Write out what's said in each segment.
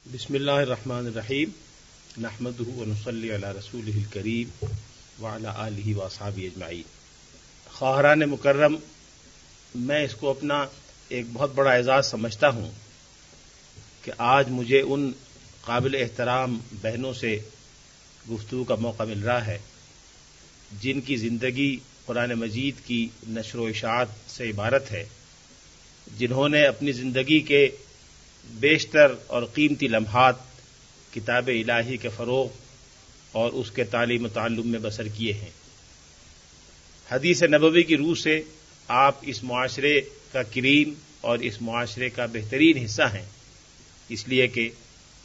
بسم اللہ الرحمن الرحیم نحمدہ ونصلی علی رسولہ الکریم وعلی آلہ واصحابہ اجمعین۔ خواہران مکرم، میں اس کو اپنا ایک بہت بڑا اعزاز سمجھتا ہوں کہ آج مجھے ان قابل احترام بہنوں سے گفتگو کا موقع مل رہا ہے جن کی زندگی قرآن مجید کی نشر و اشاعت سے عبارت ہے، جنہوں نے اپنی زندگی کے بیشتر اور قیمتی لمحات کتاب الہی کے فروغ اور اس کے تعلیم و تعلم میں بسر کیے ہیں۔ حدیث نبوی کی روح سے آپ اس معاشرے کا کریم اور اس معاشرے کا بہترین حصہ ہیں، اس لیے کہ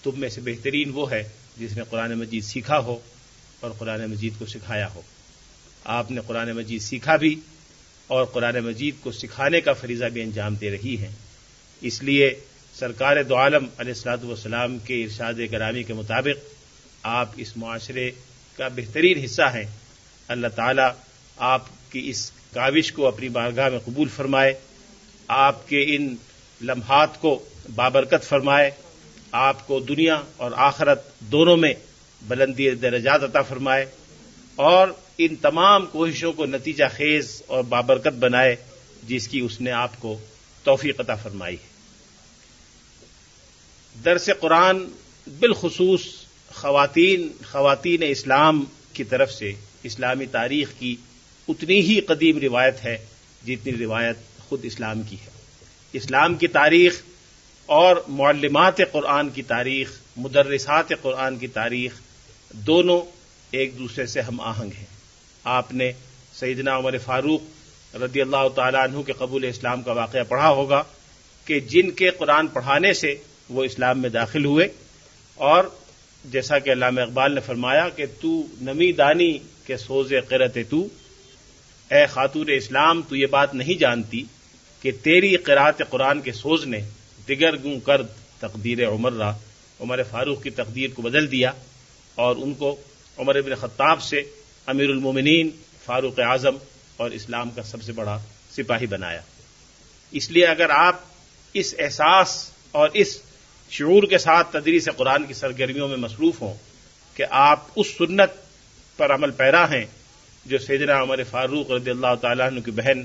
تم میں سے بہترین وہ ہے جس نے قرآن مجید سیکھا ہو اور قرآن مجید کو سکھایا ہو۔ آپ نے قرآن مجید سیکھا بھی اور قرآن مجید کو سکھانے کا فریضہ بھی انجام دے رہی ہیں۔ اس لیے سرکار دو عالم علیہ الصلوۃ والسلام کے ارشاد گرامی کے مطابق آپ اس معاشرے کا بہترین حصہ ہیں۔ اللہ تعالیٰ آپ کی اس کاوش کو اپنی بارگاہ میں قبول فرمائے، آپ کے ان لمحات کو بابرکت فرمائے، آپ کو دنیا اور آخرت دونوں میں بلندی درجات عطا فرمائے اور ان تمام کوششوں کو نتیجہ خیز اور بابرکت بنائے جس کی اس نے آپ کو توفیق عطا فرمائی ہے۔ درس قرآن بالخصوص خواتین اسلام کی طرف سے اسلامی تاریخ کی اتنی ہی قدیم روایت ہے جتنی روایت خود اسلام کی ہے۔ اسلام کی تاریخ اور معلمات قرآن کی تاریخ، مدرسات قرآن کی تاریخ دونوں ایک دوسرے سے ہم آہنگ ہیں۔ آپ نے سیدنا عمر فاروق رضی اللہ تعالی عنہ کے قبول اسلام کا واقعہ پڑھا ہوگا کہ جن کے قرآن پڑھانے سے وہ اسلام میں داخل ہوئے، اور جیسا کہ علامہ اقبال نے فرمایا کہ تو نمی دانی کے سوز قرت تو، اے خاتون اسلام تو یہ بات نہیں جانتی کہ تیری قرات قرآن کے سوز نے دیگر گوں کرد تقدیر عمر را، عمر فاروق کی تقدیر کو بدل دیا اور ان کو عمر بن خطاب سے امیر المومنین، فاروق اعظم اور اسلام کا سب سے بڑا سپاہی بنایا۔ اس لیے اگر آپ اس احساس اور اس شعور کے ساتھ تدریس قرآن کی سرگرمیوں میں مصروف ہوں کہ آپ اس سنت پر عمل پیرا ہیں جو سیدنا عمر فاروق رضی اللہ تعالیٰ عنہ کی بہن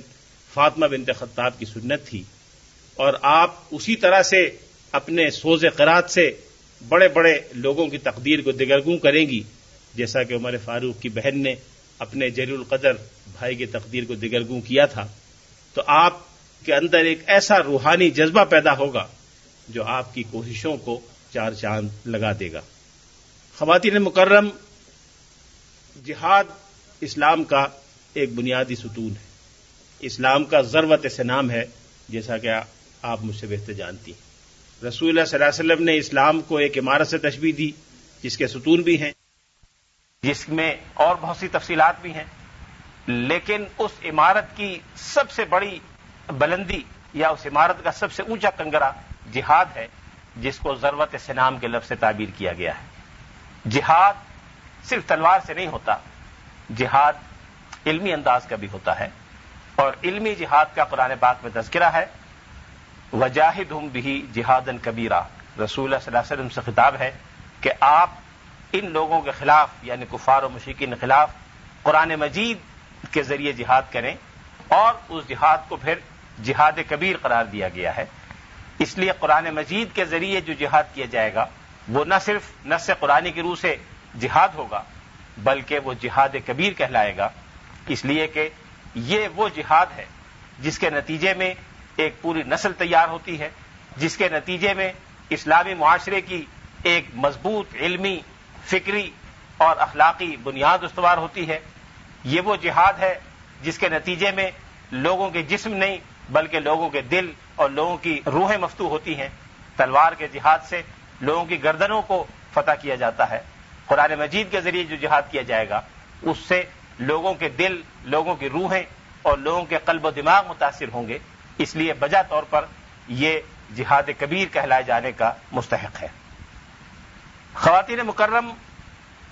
فاطمہ بنت خطاب کی سنت تھی، اور آپ اسی طرح سے اپنے سوز قرات سے بڑے بڑے لوگوں کی تقدیر کو دگرگوں کریں گی جیسا کہ عمر فاروق کی بہن نے اپنے جلیل القدر بھائی کی تقدیر کو دگرگوں کیا تھا، تو آپ کے اندر ایک ایسا روحانی جذبہ پیدا ہوگا جو آپ کی کوششوں کو چار چاند لگا دے گا۔ خواتین مکرم، جہاد اسلام کا ایک بنیادی ستون ہے، اسلام کا ذروۃ سنام ہے، جیسا کہ آپ مجھ سے بہتر جانتی ہیں۔ رسول اللہ صلی اللہ علیہ وسلم نے اسلام کو ایک عمارت سے تشبیہ دی جس کے ستون بھی ہیں، جس میں اور بہت سی تفصیلات بھی ہیں، لیکن اس عمارت کی سب سے بڑی بلندی یا اس عمارت کا سب سے اونچا کنگرہ جہاد ہے، جس کو ذروۃ سنام کے لفظ سے تعبیر کیا گیا ہے۔ جہاد صرف تلوار سے نہیں ہوتا، جہاد علمی انداز کا بھی ہوتا ہے، اور علمی جہاد کا قرآن پاک میں تذکرہ ہے۔ وجاہدہم بہ جہادا کبیرا، رسول اللہ صلی اللہ علیہ وسلم سے خطاب ہے کہ آپ ان لوگوں کے خلاف یعنی کفار و مشرکین کے خلاف قرآن مجید کے ذریعے جہاد کریں، اور اس جہاد کو پھر جہاد کبیر قرار دیا گیا ہے۔ اس لیے قرآن مجید کے ذریعے جو جہاد کیا جائے گا وہ نہ صرف نص قرآنی کی روح سے جہاد ہوگا بلکہ وہ جہاد کبیر کہلائے گا، اس لیے کہ یہ وہ جہاد ہے جس کے نتیجے میں ایک پوری نسل تیار ہوتی ہے، جس کے نتیجے میں اسلامی معاشرے کی ایک مضبوط علمی، فکری اور اخلاقی بنیاد استوار ہوتی ہے۔ یہ وہ جہاد ہے جس کے نتیجے میں لوگوں کے جسم نہیں بلکہ لوگوں کے دل اور لوگوں کی روحیں مفتوح ہوتی ہیں۔ تلوار کے جہاد سے لوگوں کی گردنوں کو فتح کیا جاتا ہے، قرآن مجید کے ذریعے جو جہاد کیا جائے گا اس سے لوگوں کے دل، لوگوں کی روحیں اور لوگوں کے قلب و دماغ متاثر ہوں گے، اس لیے بجا طور پر یہ جہاد کبیر کہلائے جانے کا مستحق ہے۔ خواتین مکرم،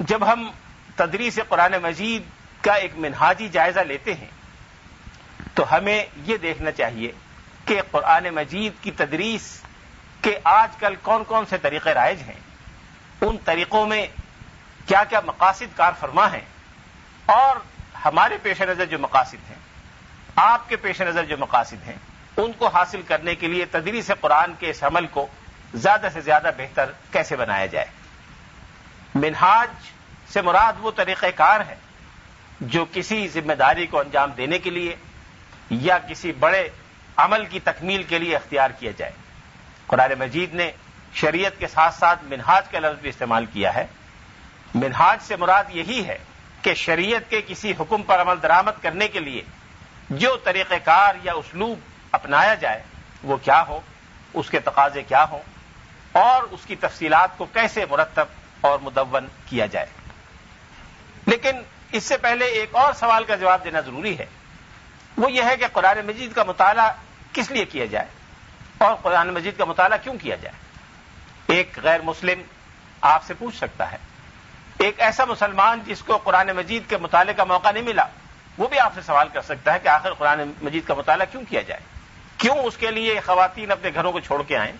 جب ہم تدریس قرآن مجید کا ایک منہاجی جائزہ لیتے ہیں تو ہمیں یہ دیکھنا چاہیے کہ قرآن مجید کی تدریس کہ آج کل کون کون سے طریقے رائج ہیں، ان طریقوں میں کیا کیا مقاصد کار فرما ہیں، اور ہمارے پیش نظر جو مقاصد ہیں، آپ کے پیش نظر جو مقاصد ہیں، ان کو حاصل کرنے کے لیے تدریس قرآن کے اس عمل کو زیادہ سے زیادہ بہتر کیسے بنایا جائے۔ منہاج سے مراد وہ طریقہ کار ہے جو کسی ذمہ داری کو انجام دینے کے لیے یا کسی بڑے عمل کی تکمیل کے لیے اختیار کیا جائے۔ قرآن مجید نے شریعت کے ساتھ ساتھ منہاج کا لفظ بھی استعمال کیا ہے۔ منہاج سے مراد یہی ہے کہ شریعت کے کسی حکم پر عمل درآمد کرنے کے لیے جو طریقہ کار یا اسلوب اپنایا جائے وہ کیا ہو، اس کے تقاضے کیا ہوں، اور اس کی تفصیلات کو کیسے مرتب اور مدون کیا جائے۔ لیکن اس سے پہلے ایک اور سوال کا جواب دینا ضروری ہے، وہ یہ ہے کہ قرآن مجید کا مطالعہ کس لیے کیا جائے اور قرآن مجید کا مطالعہ کیوں کیا جائے۔ ایک غیر مسلم آپ سے پوچھ سکتا ہے، ایک ایسا مسلمان جس کو قرآن مجید کے مطالعے کا موقع نہیں ملا، وہ بھی آپ سے سوال کر سکتا ہے کہ آخر قرآن مجید کا مطالعہ کیوں کیا جائے، کیوں اس کے لیے خواتین اپنے گھروں کو چھوڑ کے آئیں،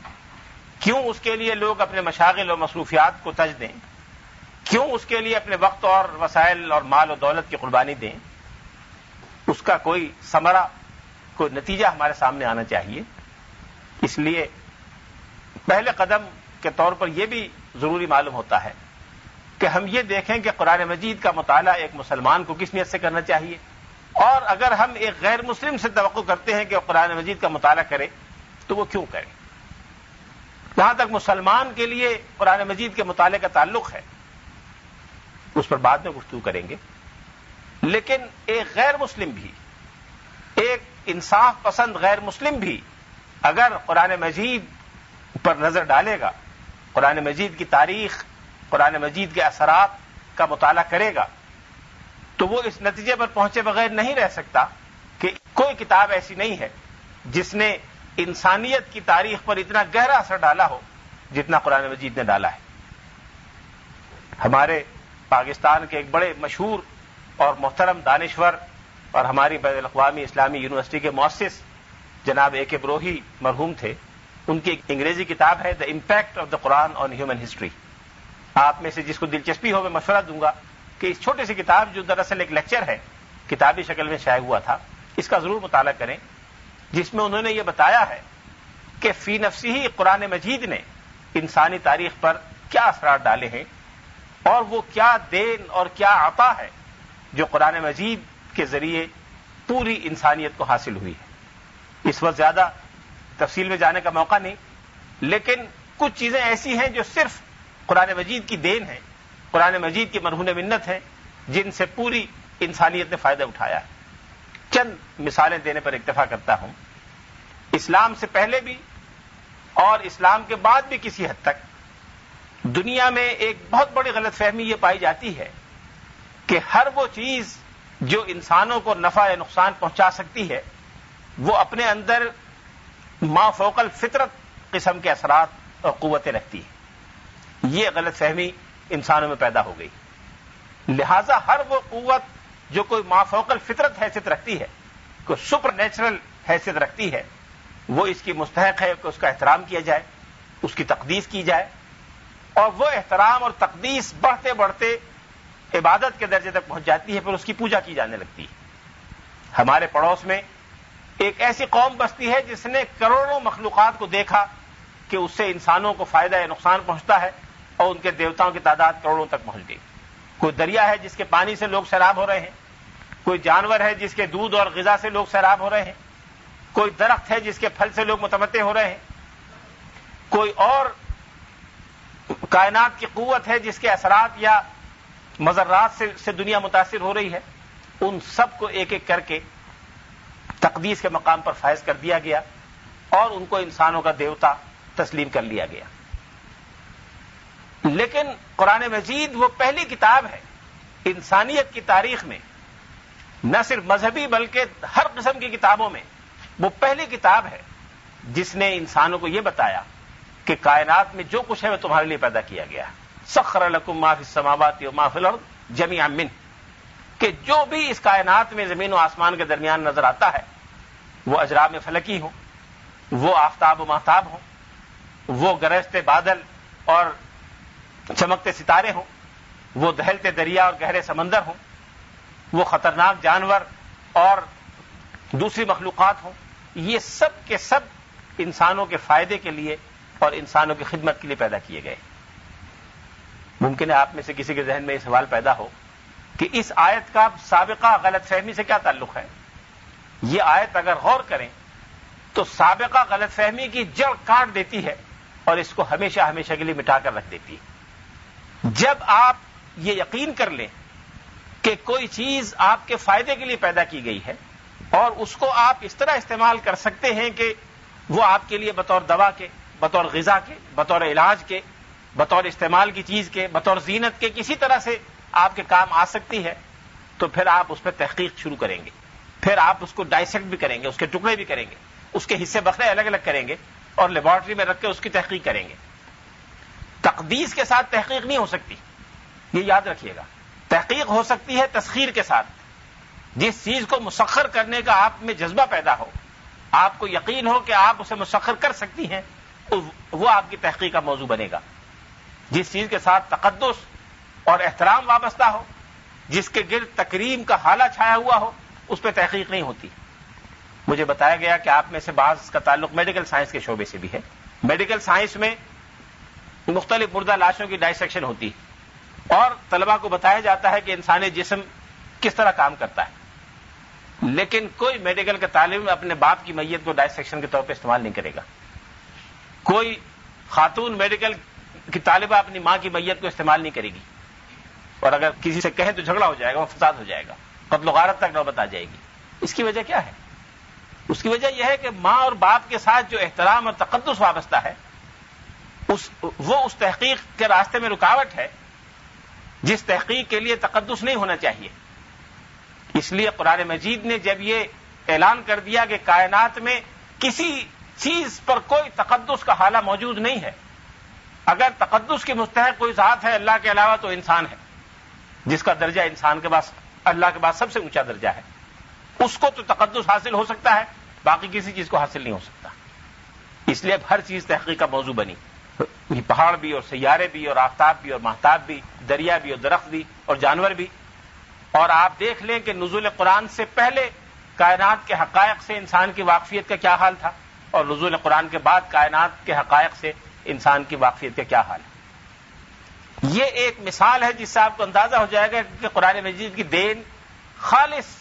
کیوں اس کے لیے لوگ اپنے مشاغل اور مصروفیات کو ترج دیں، کیوں اس کے لیے اپنے وقت اور وسائل اور مال و دولت کی قربانی دیں۔ اس کا کوئی ثمرہ، کوئی نتیجہ ہمارے سامنے آنا چاہیے۔ اس لیے پہلے قدم کے طور پر یہ بھی ضروری معلوم ہوتا ہے کہ ہم یہ دیکھیں کہ قرآن مجید کا مطالعہ ایک مسلمان کو کس نیت سے کرنا چاہیے، اور اگر ہم ایک غیر مسلم سے توقع کرتے ہیں کہ قرآن مجید کا مطالعہ کرے تو وہ کیوں کرے۔ جہاں تک مسلمان کے لیے قرآن مجید کے مطالعے کا تعلق ہے اس پر بعد میں گفتگو کریں گے، لیکن ایک غیر مسلم بھی، ایک انصاف پسند غیر مسلم بھی اگر قرآن مجید پر نظر ڈالے گا، قرآن مجید کی تاریخ، قرآن مجید کے اثرات کا مطالعہ کرے گا، تو وہ اس نتیجے پر پہنچے بغیر نہیں رہ سکتا کہ کوئی کتاب ایسی نہیں ہے جس نے انسانیت کی تاریخ پر اتنا گہرا اثر ڈالا ہو جتنا قرآن مجید نے ڈالا ہے۔ ہمارے پاکستان کے ایک بڑے مشہور اور محترم دانشور اور ہماری بین الاقوامی اسلامی یونیورسٹی کے مؤسس جناب اے کے بروہی مرحوم تھے، ان کی ایک انگریزی کتاب ہے the impact of the Quran on human history. آپ میں سے جس کو دلچسپی ہو میں مشورہ دوں گا کہ اس چھوٹی سی کتاب جو دراصل ایک لیکچر ہے، کتابی شکل میں شائع ہوا تھا، اس کا ضرور مطالعہ کریں، جس میں انہوں نے یہ بتایا ہے کہ فی نفسی ہی قرآن مجید نے انسانی تاریخ پر کیا اثرات ڈالے ہیں، اور وہ کیا دین اور کیا عطا ہے جو قرآن مجید کے ذریعے پوری انسانیت کو حاصل ہوئی ہے۔ اس وقت زیادہ تفصیل میں جانے کا موقع نہیں، لیکن کچھ چیزیں ایسی ہیں جو صرف قرآن مجید کی دین ہے، قرآن مجید کی مرہون منت ہے، جن سے پوری انسانیت نے فائدہ اٹھایا ہے۔ چند مثالیں دینے پر اکتفا کرتا ہوں۔ اسلام سے پہلے بھی اور اسلام کے بعد بھی کسی حد تک دنیا میں ایک بہت بڑی غلط فہمی یہ پائی جاتی ہے کہ ہر وہ چیز جو انسانوں کو نفع یا نقصان پہنچا سکتی ہے وہ اپنے اندر ما فوق الفطرت قسم کے اثرات اور قوتیں رکھتی ہے۔ یہ غلط فہمی انسانوں میں پیدا ہو گئی، لہذا ہر وہ قوت جو کوئی ما فوق الفطرت حیثیت رکھتی ہے، کوئی سپر نیچرل حیثیت رکھتی ہے، وہ اس کی مستحق ہے کہ اس کا احترام کیا جائے، اس کی تقدیس کی جائے، اور وہ احترام اور تقدیس بڑھتے بڑھتے عبادت کے درجے تک پہنچ جاتی ہے، پھر اس کی پوجا کی جانے لگتی ہے۔ ہمارے پڑوس میں ایک ایسی قوم بستی ہے جس نے کروڑوں مخلوقات کو دیکھا کہ اس سے انسانوں کو فائدہ یا نقصان پہنچتا ہے، اور ان کے دیوتاؤں کی تعداد کروڑوں تک پہنچ گئی۔ کوئی دریا ہے جس کے پانی سے لوگ سیراب ہو رہے ہیں، کوئی جانور ہے جس کے دودھ اور غذا سے لوگ سیراب ہو رہے ہیں، کوئی درخت ہے جس کے پھل سے لوگ متمتع ہو رہے ہیں، کوئی اور کائنات کی قوت ہے جس کے اثرات یا مضرات سے دنیا متاثر ہو رہی ہے۔ ان سب کو ایک ایک کر کے تقدیس کے مقام پر فائز کر دیا گیا اور ان کو انسانوں کا دیوتا تسلیم کر لیا گیا۔ لیکن قرآن مجید وہ پہلی کتاب ہے انسانیت کی تاریخ میں، نہ صرف مذہبی بلکہ ہر قسم کی کتابوں میں وہ پہلی کتاب ہے جس نے انسانوں کو یہ بتایا کہ کائنات میں جو کچھ ہے وہ تمہارے لیے پیدا کیا گیا ہے۔ سخر لکم ما فی السماوات و ما فی الارض جمیعا منہ، کہ جو بھی اس کائنات میں زمین و آسمان کے درمیان نظر آتا ہے، وہ اجرام فلکی ہوں، وہ آفتاب و ماہتاب ہوں، وہ گرجتے بادل اور چمکتے ستارے ہوں، وہ دہلتے دریا اور گہرے سمندر ہوں، وہ خطرناک جانور اور دوسری مخلوقات ہوں، یہ سب کے سب انسانوں کے فائدے کے لیے اور انسانوں کی خدمت کے لیے پیدا کیے گئے۔ ممکن ہے آپ میں سے کسی کے ذہن میں یہ سوال پیدا ہو کہ اس آیت کا سابقہ غلط فہمی سے کیا تعلق ہے؟ یہ آیت اگر غور کریں تو سابقہ غلط فہمی کی جڑ کاٹ دیتی ہے اور اس کو ہمیشہ ہمیشہ کے لیے مٹا کر رکھ دیتی ہے۔ جب آپ یہ یقین کر لیں کہ کوئی چیز آپ کے فائدے کے لیے پیدا کی گئی ہے اور اس کو آپ اس طرح استعمال کر سکتے ہیں کہ وہ آپ کے لیے بطور دوا کے، بطور غذا کے، بطور علاج کے، بطور استعمال کی چیز کے، بطور زینت کے کسی طرح سے آپ کے کام آ سکتی ہے، تو پھر آپ اس پہ تحقیق شروع کریں گے، پھر آپ اس کو ڈائسیکٹ بھی کریں گے، اس کے ٹکڑے بھی کریں گے، اس کے حصے بخرے الگ الگ کریں گے اور لیبارٹری میں رکھ کے اس کی تحقیق کریں گے۔ تقدیس کے ساتھ تحقیق نہیں ہو سکتی، یہ یاد رکھیے گا۔ تحقیق ہو سکتی ہے تسخیر کے ساتھ، جس چیز کو مسخر کرنے کا آپ میں جذبہ پیدا ہو، آپ کو یقین ہو کہ آپ اسے مسخر کر سکتی ہیں، وہ آپ کی تحقیق کا موضوع بنے گا۔ جس چیز کے ساتھ تقدس اور احترام وابستہ ہو، جس کے گرد تکریم کا حالہ چھایا ہوا ہو، اس پہ تحقیق نہیں ہوتی۔ مجھے بتایا گیا کہ آپ میں سے بعض کا تعلق میڈیکل سائنس کے شعبے سے بھی ہے۔ میڈیکل سائنس میں مختلف مردہ لاشوں کی ڈائسیکشن ہوتی ہے اور طلباء کو بتایا جاتا ہے کہ انسانی جسم کس طرح کام کرتا ہے، لیکن کوئی میڈیکل کا طالب علم اپنے باپ کی میت کو ڈائسیکشن کے طور پہ استعمال نہیں کرے گا۔ کوئی خاتون میڈیکل کی طالبہ اپنی ماں کی میت کو استعمال نہیں کرے گی، اور اگر کسی سے کہیں تو جھگڑا ہو جائے گا، وہ فساد ہو جائے گا، قتل و غارت تک نوبت آ جائے گی۔ اس کی وجہ کیا ہے؟ اس کی وجہ یہ ہے کہ ماں اور باپ کے ساتھ جو احترام اور تقدس وابستہ ہے وہ اس تحقیق کے راستے میں رکاوٹ ہے جس تحقیق کے لیے تقدس نہیں ہونا چاہیے۔ اس لیے قرآن مجید نے جب یہ اعلان کر دیا کہ کائنات میں کسی چیز پر کوئی تقدس کا حالہ موجود نہیں ہے، اگر تقدس کی مستحق کوئی ذات ہے اللہ کے علاوہ تو انسان ہے، جس کا درجہ انسان کے پاس اللہ کے پاس سب سے اونچا درجہ ہے، اس کو تو تقدس حاصل ہو سکتا ہے، باقی کسی چیز کو حاصل نہیں ہو سکتا۔ اس لیے اب ہر چیز تحقیق کا موضوع بنی، پہاڑ بھی اور سیارے بھی اور آفتاب بھی اور مہتاب بھی، دریا بھی اور درخت بھی اور جانور بھی۔ اور آپ دیکھ لیں کہ نزول قرآن سے پہلے کائنات کے حقائق سے انسان کی واقفیت کا کیا حال تھا، اور نزول قرآن کے بعد کائنات کے حقائق سے انسان کی واقفیت کا کیا حال ہے۔ یہ ایک مثال ہے جس سے آپ کو اندازہ ہو جائے گا کہ قرآن مجید کی دین خالص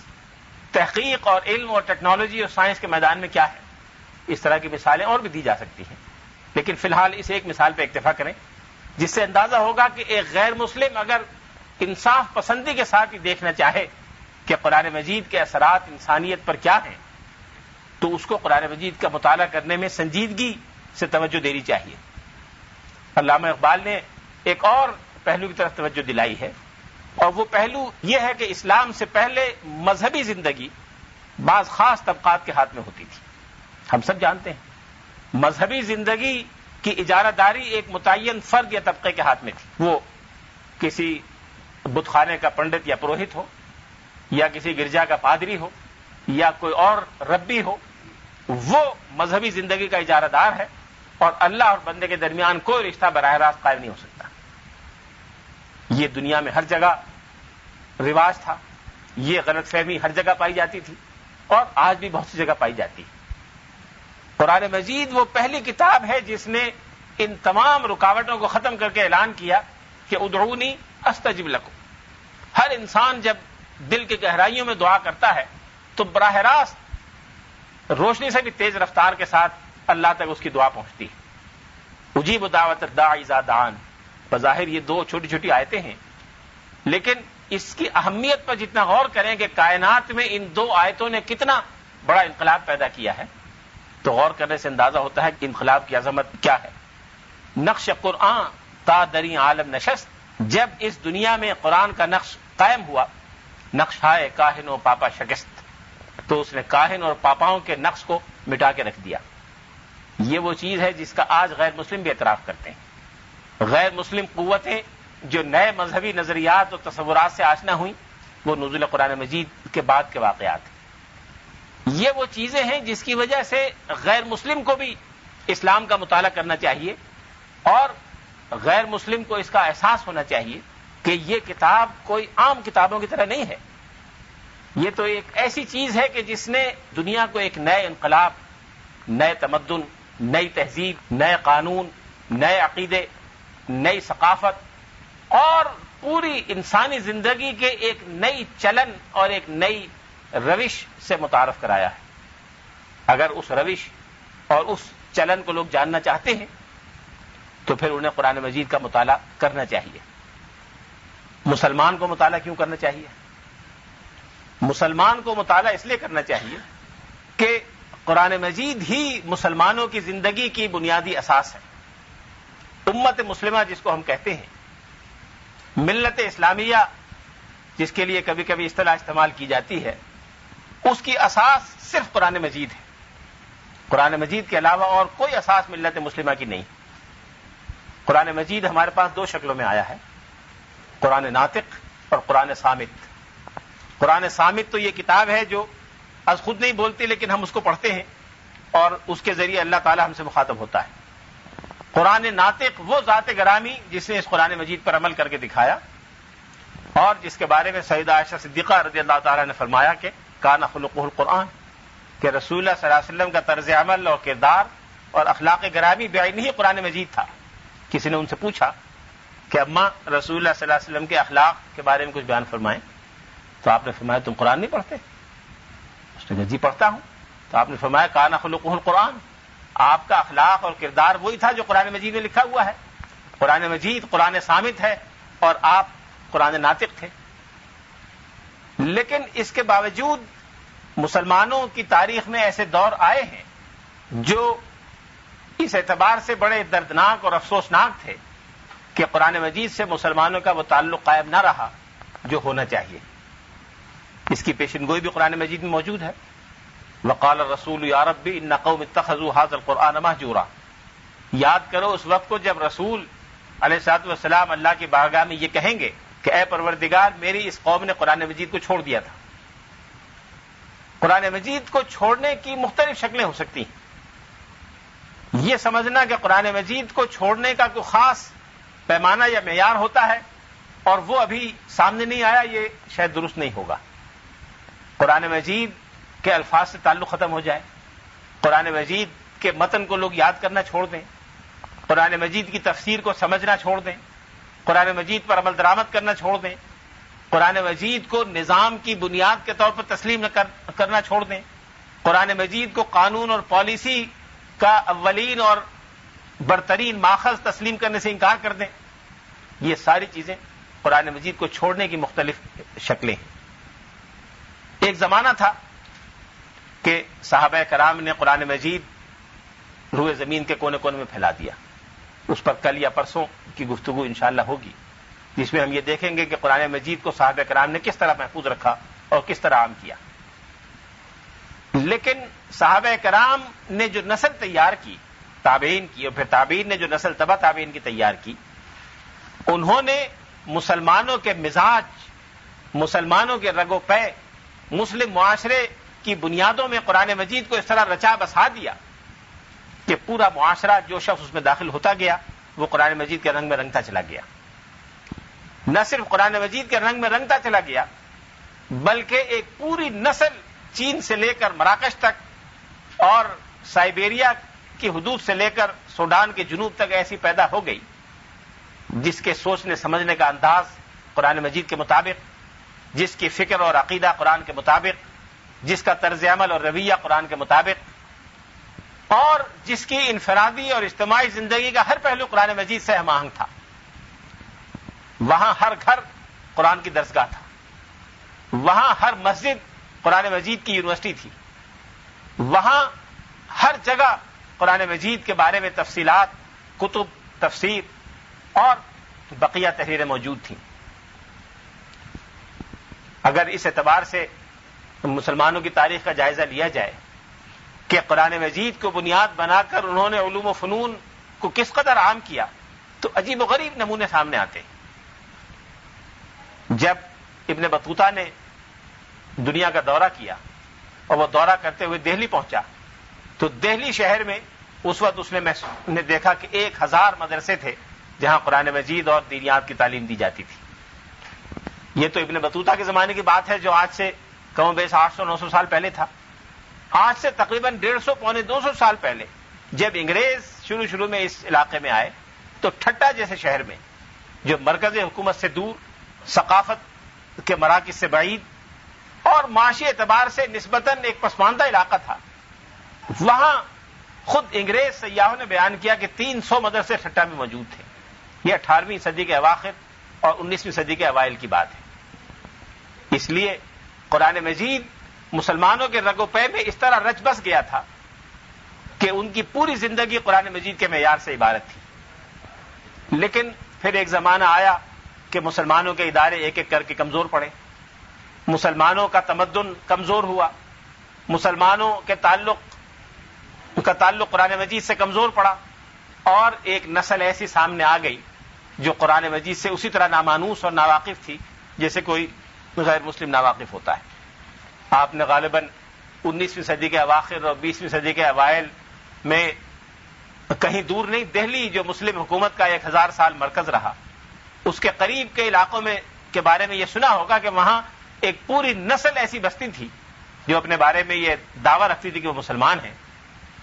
تحقیق اور علم اور ٹیکنالوجی اور سائنس کے میدان میں کیا ہے۔ اس طرح کی مثالیں اور بھی دی جا سکتی ہیں، لیکن فی الحال اس ایک مثال پہ اکتفا کریں جس سے اندازہ ہوگا کہ ایک غیر مسلم اگر انصاف پسندی کے ساتھ ہی دیکھنا چاہے کہ قرآن مجید کے اثرات انسانیت پر کیا ہیں، تو اس کو قرآن مجید کا مطالعہ کرنے میں سنجیدگی سے توجہ دینی چاہیے۔ علامہ اقبال نے ایک اور پہلو کی طرف توجہ دلائی ہے، اور وہ پہلو یہ ہے کہ اسلام سے پہلے مذہبی زندگی بعض خاص طبقات کے ہاتھ میں ہوتی تھی۔ ہم سب جانتے ہیں مذہبی زندگی کی اجارہ داری ایک متعین فرد یا طبقے کے ہاتھ میں تھی، وہ کسی بت خانے کا پنڈت یا پروہت ہو، یا کسی گرجا کا پادری ہو، یا کوئی اور ربی ہو، وہ مذہبی زندگی کا اجارہ دار ہے، اور اللہ اور بندے کے درمیان کوئی رشتہ براہ راست قائم نہیں ہو سکتا۔ یہ دنیا میں ہر جگہ رواج تھا، یہ غلط فہمی ہر جگہ پائی جاتی تھی، اور آج بھی بہت سی جگہ پائی جاتی ہے۔ قرآن مجید وہ پہلی کتاب ہے جس نے ان تمام رکاوٹوں کو ختم کر کے اعلان کیا کہ ادعونی استجب لکم۔ ہر انسان جب دل کی گہرائیوں میں دعا کرتا ہے تو براہ راست روشنی سے بھی تیز رفتار کے ساتھ اللہ تک اس کی دعا پہنچتی ہے۔ اجیب دعوت الداعی اذا دعان، بظاہر یہ دو چھوٹی چھوٹی آیتیں ہیں، لیکن اس کی اہمیت پر جتنا غور کریں کہ کائنات میں ان دو آیتوں نے کتنا بڑا انقلاب پیدا کیا ہے، تو غور کرنے سے اندازہ ہوتا ہے کہ انقلاب کی عظمت کیا ہے۔ نقش قرآن تا دری عالم نشست، جب اس دنیا میں قرآن کا نقش قائم ہوا، نقش ہائے کاہن و پاپا شکست، تو اس نے کاہن اور پاپاؤں کے نقش کو مٹا کے رکھ دیا۔ یہ وہ چیز ہے جس کا آج غیر مسلم بھی اعتراف کرتے ہیں۔ غیر مسلم قوتیں جو نئے مذہبی نظریات اور تصورات سے آشنا ہوئیں، وہ نزول قرآن مجید کے بعد کے واقعات ہیں۔ یہ وہ چیزیں ہیں جس کی وجہ سے غیر مسلم کو بھی اسلام کا مطالعہ کرنا چاہیے اور غیر مسلم کو اس کا احساس ہونا چاہیے کہ یہ کتاب کوئی عام کتابوں کی طرح نہیں ہے. یہ تو ایک ایسی چیز ہے کہ جس نے دنیا کو ایک نئے انقلاب، نئے تمدن، نئی تہذیب، نئے قانون، نئے عقیدے، نئی ثقافت اور پوری انسانی زندگی کے ایک نئی چلن اور ایک نئی روش سے متعارف کرایا ہے. اگر اس روش اور اس چلن کو لوگ جاننا چاہتے ہیں تو پھر انہیں قرآن مجید کا مطالعہ کرنا چاہیے. مسلمان کو مطالعہ کیوں کرنا چاہیے؟ مسلمان کو مطالعہ اس لیے کرنا چاہیے کہ قرآن مجید ہی مسلمانوں کی زندگی کی بنیادی اساس ہے. امت مسلمہ جس کو ہم کہتے ہیں، ملت اسلامیہ جس کے لیے کبھی کبھی اصطلاح استعمال کی جاتی ہے، اس کی اساس صرف قرآن مجید ہے. قرآن مجید کے علاوہ اور کوئی اساس ملت مسلمہ کی نہیں. قرآن مجید ہمارے پاس دو شکلوں میں آیا ہے، قرآن ناطق اور قرآن صامت. قرآن صامت تو یہ کتاب ہے جو از خود نہیں بولتی لیکن ہم اس کو پڑھتے ہیں اور اس کے ذریعے اللہ تعالی ہم سے مخاطب ہوتا ہے. قرآن ناطق وہ ذات گرامی جس نے اس قرآن مجید پر عمل کر کے دکھایا اور جس کے بارے میں سیدہ عائشہ صدیقہ رضی اللہ تعالی نے فرمایا کہ کان خلقہ القرآن، کہ رسول اللہ صلی اللہ علیہ وسلم کا طرز عمل اور کردار اور اخلاق گرامی بعینہ قرآن مجید تھا. کسی نے ان سے پوچھا کہ اماں رسول اللہ صلی اللہ علیہ وسلم کے اخلاق کے بارے میں کچھ بیان فرمائیں، تو آپ نے فرمایا تم قرآن نہیں پڑھتے؟ اس نے کہا جی پڑھتا ہوں. تو آپ نے فرمایا کان خلقہ القرآن، آپ کا اخلاق اور کردار وہی تھا جو قرآن مجید میں لکھا ہوا ہے. قرآن مجید قرآن صامت ہے اور آپ قرآن ناطق تھے. لیکن اس کے باوجود مسلمانوں کی تاریخ میں ایسے دور آئے ہیں جو اس اعتبار سے بڑے دردناک اور افسوسناک تھے کہ قرآن مجید سے مسلمانوں کا وہ تعلق قائم نہ رہا جو ہونا چاہیے. اس کی پیشن گوئی بھی قرآن مجید میں موجود ہے. وقال الرسول یا ربی ان قوم اتخذوا هذا القرآن مہجورا. یاد کرو اس وقت کو جب رسول علیہ الصلوۃ والسلام اللہ کی بارگاہ میں یہ کہیں گے کہ اے پروردگار میری اس قوم نے قرآن مجید کو چھوڑ دیا تھا. قرآن مجید کو چھوڑنے کی مختلف شکلیں ہو سکتی ہیں. یہ سمجھنا کہ قرآن مجید کو چھوڑنے کا کوئی خاص پیمانہ یا معیار ہوتا ہے اور وہ ابھی سامنے نہیں آیا، یہ شاید درست نہیں ہوگا. قرآن مجید کے الفاظ سے تعلق ختم ہو جائے، قرآن مجید کے متن کو لوگ یاد کرنا چھوڑ دیں، قرآن مجید کی تفسیر کو سمجھنا چھوڑ دیں، قرآن مجید پر عمل درآمد کرنا چھوڑ دیں، قرآن مجید کو نظام کی بنیاد کے طور پر تسلیم کرنا چھوڑ دیں، قرآن مجید کو قانون اور پالیسی کا اولین اور برترین ماخذ تسلیم کرنے سے انکار کر دیں. یہ ساری چیزیں قرآن مجید کو چھوڑنے کی مختلف شکلیں ہیں. ایک زمانہ تھا کہ صحابہ کرام نے قرآن مجید روئے زمین کے کونے کونے میں پھیلا دیا. اس پر کل یا پرسوں کی گفتگو انشاءاللہ ہوگی جس میں ہم یہ دیکھیں گے کہ قرآن مجید کو صحابہ کرام نے کس طرح محفوظ رکھا اور کس طرح عام کیا. لیکن صحابہ کرام نے جو نسل تیار کی، تابعین کی، اور پھر تابعین نے جو نسل تبع تابعین کی تیار کی، انہوں نے مسلمانوں کے مزاج، مسلمانوں کے رگ و پے، مسلم معاشرے کی بنیادوں میں قرآن مجید کو اس طرح رچا بسا دیا کہ پورا معاشرہ جو شخص اس میں داخل ہوتا گیا وہ قرآن مجید کے رنگ میں رنگتا چلا گیا. نہ صرف قرآن مجید کے رنگ میں رنگتا چلا گیا بلکہ ایک پوری نسل چین سے لے کر مراکش تک اور سائبیریا کی حدود سے لے کر سوڈان کے جنوب تک ایسی پیدا ہو گئی جس کے سوچنے سمجھنے کا انداز قرآن مجید کے مطابق، جس کی فکر اور عقیدہ قرآن کے مطابق، جس کا طرز عمل اور رویہ قرآن کے مطابق، اور جس کی انفرادی اور اجتماعی زندگی کا ہر پہلو قرآن مجید سے ہم آہنگ تھا. وہاں ہر گھر قرآن کی درسگاہ تھا، وہاں ہر مسجد قرآن مجید کی یونیورسٹی تھی، وہاں ہر جگہ قرآن مجید کے بارے میں تفصیلات، کتب، تفسیر اور بقیہ تحریریں موجود تھیں. اگر اس اعتبار سے مسلمانوں کی تاریخ کا جائزہ لیا جائے کہ قرآن مجید کو بنیاد بنا کر انہوں نے علوم و فنون کو کس قدر عام کیا تو عجیب و غریب نمونے سامنے آتے ہیں. جب ابن بطوطہ نے دنیا کا دورہ کیا اور وہ دورہ کرتے ہوئے دہلی پہنچا تو دہلی شہر میں اس وقت اس نے دیکھا کہ 1000 مدرسے تھے جہاں قرآن مجید اور دینیات کی تعلیم دی جاتی تھی. یہ تو ابن بطوطہ کے زمانے کی بات ہے جو آج سے کم و بیش 800-900 سال پہلے تھا. آج سے تقریباً 150-200 سال پہلے جب انگریز شروع میں اس علاقے میں آئے تو ٹھٹا جیسے شہر میں جو مرکز حکومت سے دور، ثقافت کے مراکز سے بعید اور معاشی اعتبار سے نسبتاً ایک پسماندہ علاقہ تھا، وہاں خود انگریز سیاحوں نے بیان کیا کہ 300 مدرسے ٹھٹا میں موجود تھے. یہ 18ویں صدی کے اواخر اور 19ویں صدی کے اوائل کی بات ہے. اس لیے قرآن مجید مسلمانوں کے رگ و پے میں اس طرح رچ بس گیا تھا کہ ان کی پوری زندگی قرآن مجید کے معیار سے عبارت تھی. لیکن پھر ایک زمانہ آیا کہ مسلمانوں کے ادارے ایک ایک کر کے کمزور پڑے، مسلمانوں کا تمدن کمزور ہوا، مسلمانوں کا تعلق قرآن مجید سے کمزور پڑا، اور ایک نسل ایسی سامنے آ گئی جو قرآن مجید سے اسی طرح نامانوس اور ناواقف تھی جیسے کوئی غیر مسلم ناواقف ہوتا ہے. آپ نے غالباً 19ویں صدی کے اواخر اور 20ویں صدی کے اوائل میں کہیں دور نہیں، دہلی جو مسلم حکومت کا 1000 سال مرکز رہا، اس کے قریب کے علاقوں میں کے بارے میں یہ سنا ہوگا کہ وہاں ایک پوری نسل ایسی بستی تھی جو اپنے بارے میں یہ دعویٰ رکھتی تھی کہ وہ مسلمان ہیں،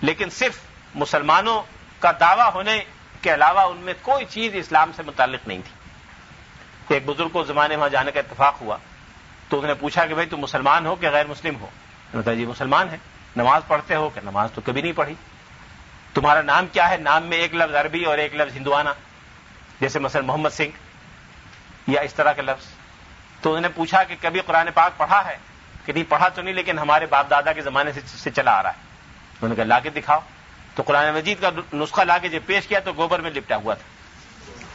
لیکن صرف مسلمانوں کا دعویٰ ہونے کے علاوہ ان میں کوئی چیز اسلام سے متعلق نہیں تھی. ایک بزرگ کو زمانے وہاں جانے کا اتفاق ہوا تو انہوں نے پوچھا کہ بھائی تم مسلمان ہو کہ غیر مسلم ہو؟ انہوں نے کہا جی مسلمان ہے. نماز پڑھتے ہو کہ نماز تو کبھی نہیں پڑھی. تمہارا نام کیا ہے؟ نام میں ایک لفظ عربی اور ایک لفظ ہندوانہ، جیسے مثلا محمد سنگھ یا اس طرح کے لفظ. تو انہوں نے پوچھا کہ کبھی قرآن پاک پڑھا ہے؟ کہ نہیں پڑھا تو نہیں، لیکن ہمارے باپ دادا کے زمانے سے چلا آ رہا ہے. انہوں نے کہا لا کے دکھاؤ. تو قرآن مجید کا نسخہ لا کے جب پیش کیا تو گوبر میں لپٹا ہوا تھا.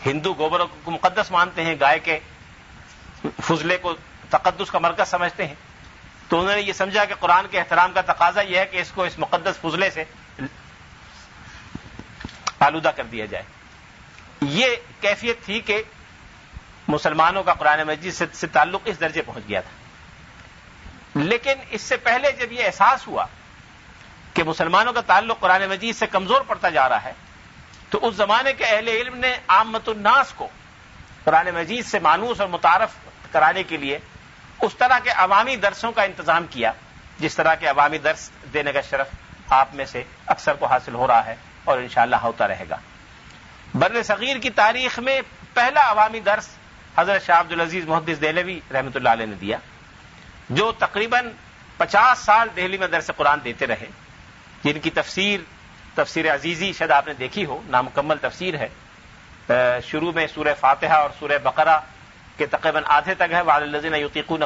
ہندو گوبر کو مقدس مانتے ہیں، گائے کے فضلے کو تقدس کا مرکز سمجھتے ہیں. تو انہوں نے یہ سمجھا کہ قرآن کے احترام کا تقاضا یہ ہے کہ اس کو اس مقدس فضلے سے آلودہ کر دیا جائے. یہ کیفیت تھی کہ مسلمانوں کا قرآن مجید سے تعلق اس درجے پہنچ گیا تھا. لیکن اس سے پہلے جب یہ احساس ہوا کہ مسلمانوں کا تعلق قرآن مجید سے کمزور پڑتا جا رہا ہے تو اس زمانے کے اہل علم نے عامت الناس کو قرآن مجید سے مانوس اور متعارف کرانے کے لیے اس طرح کے عوامی درسوں کا انتظام کیا جس طرح کے عوامی درس دینے کا شرف آپ میں سے اکثر کو حاصل ہو رہا ہے اور انشاءاللہ ہوتا رہے گا. بر صغیر کی تاریخ میں پہلا عوامی درس حضرت شاہ عبد العزیز محدث دہلوی رحمۃ اللہ علیہ نے دیا، جو تقریباً 50 سال دہلی میں درس قرآن دیتے رہے، جن کی تفسیر عزیزی شاید آپ نے دیکھی ہو، نامکمل تفسیر ہے. شروع میں سورہ فاتحہ اور سورہ بقرہ کے تقریباً آدھے تک ہے، وعلی الذین یطیقونہ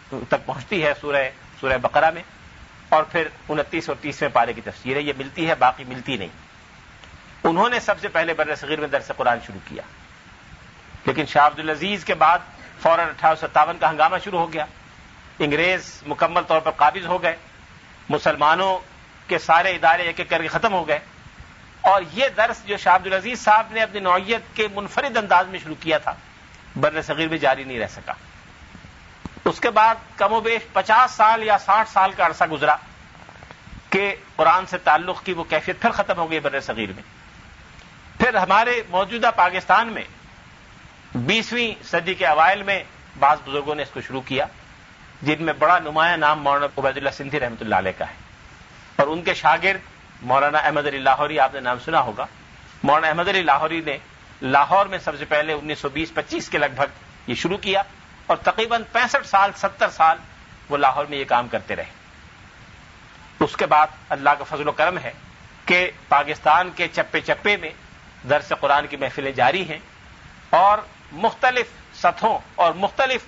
تک پہنچتی ہے سورہ بقرہ میں، اور پھر 29 اور 30ویں پارے کی تفسیر ہے. یہ ملتی ہے، باقی ملتی نہیں. انہوں نے سب سے پہلے بر صغیر میں درس قرآن شروع کیا. لیکن شاہ عبد العزیز کے بعد فوراً 1857 کا ہنگامہ شروع ہو گیا. انگریز مکمل طور پر قابض ہو گئے، مسلمانوں کے سارے ادارے ایک ایک کر کے ختم ہو گئے، اور یہ درس جو شاہ عبد العزیز صاحب نے اپنی نوعیت کے منفرد انداز میں شروع کیا تھا بر صغیر میں جاری نہیں رہ سکا. اس کے بعد کم و بیش 50 سال یا 60 سال کا عرصہ گزرا کہ قرآن سے تعلق کی وہ کیفیت پھر ختم ہو گئی بر صغیر میں. پھر ہمارے موجودہ پاکستان میں 20ویں صدی کے اوائل میں بعض بزرگوں نے اس کو شروع کیا، جن میں بڑا نمایاں نام مولانا عبید اللہ سندھی رحمۃ اللہ علیہ کا ہے، اور ان کے شاگرد مولانا احمد علی لاہوری، آپ نے نام سنا ہوگا. مولانا احمد علی لاہوری نے لاہور میں سب سے پہلے 1920-25 کے لگ بھگ یہ شروع کیا، اور تقریباً 65-70 سال وہ لاہور میں یہ کام کرتے رہے. اس کے بعد اللہ کا فضل و کرم ہے کہ پاکستان کے چپے چپے میں درس قرآن کی محفلیں جاری ہیں، اور مختلف سطحوں اور مختلف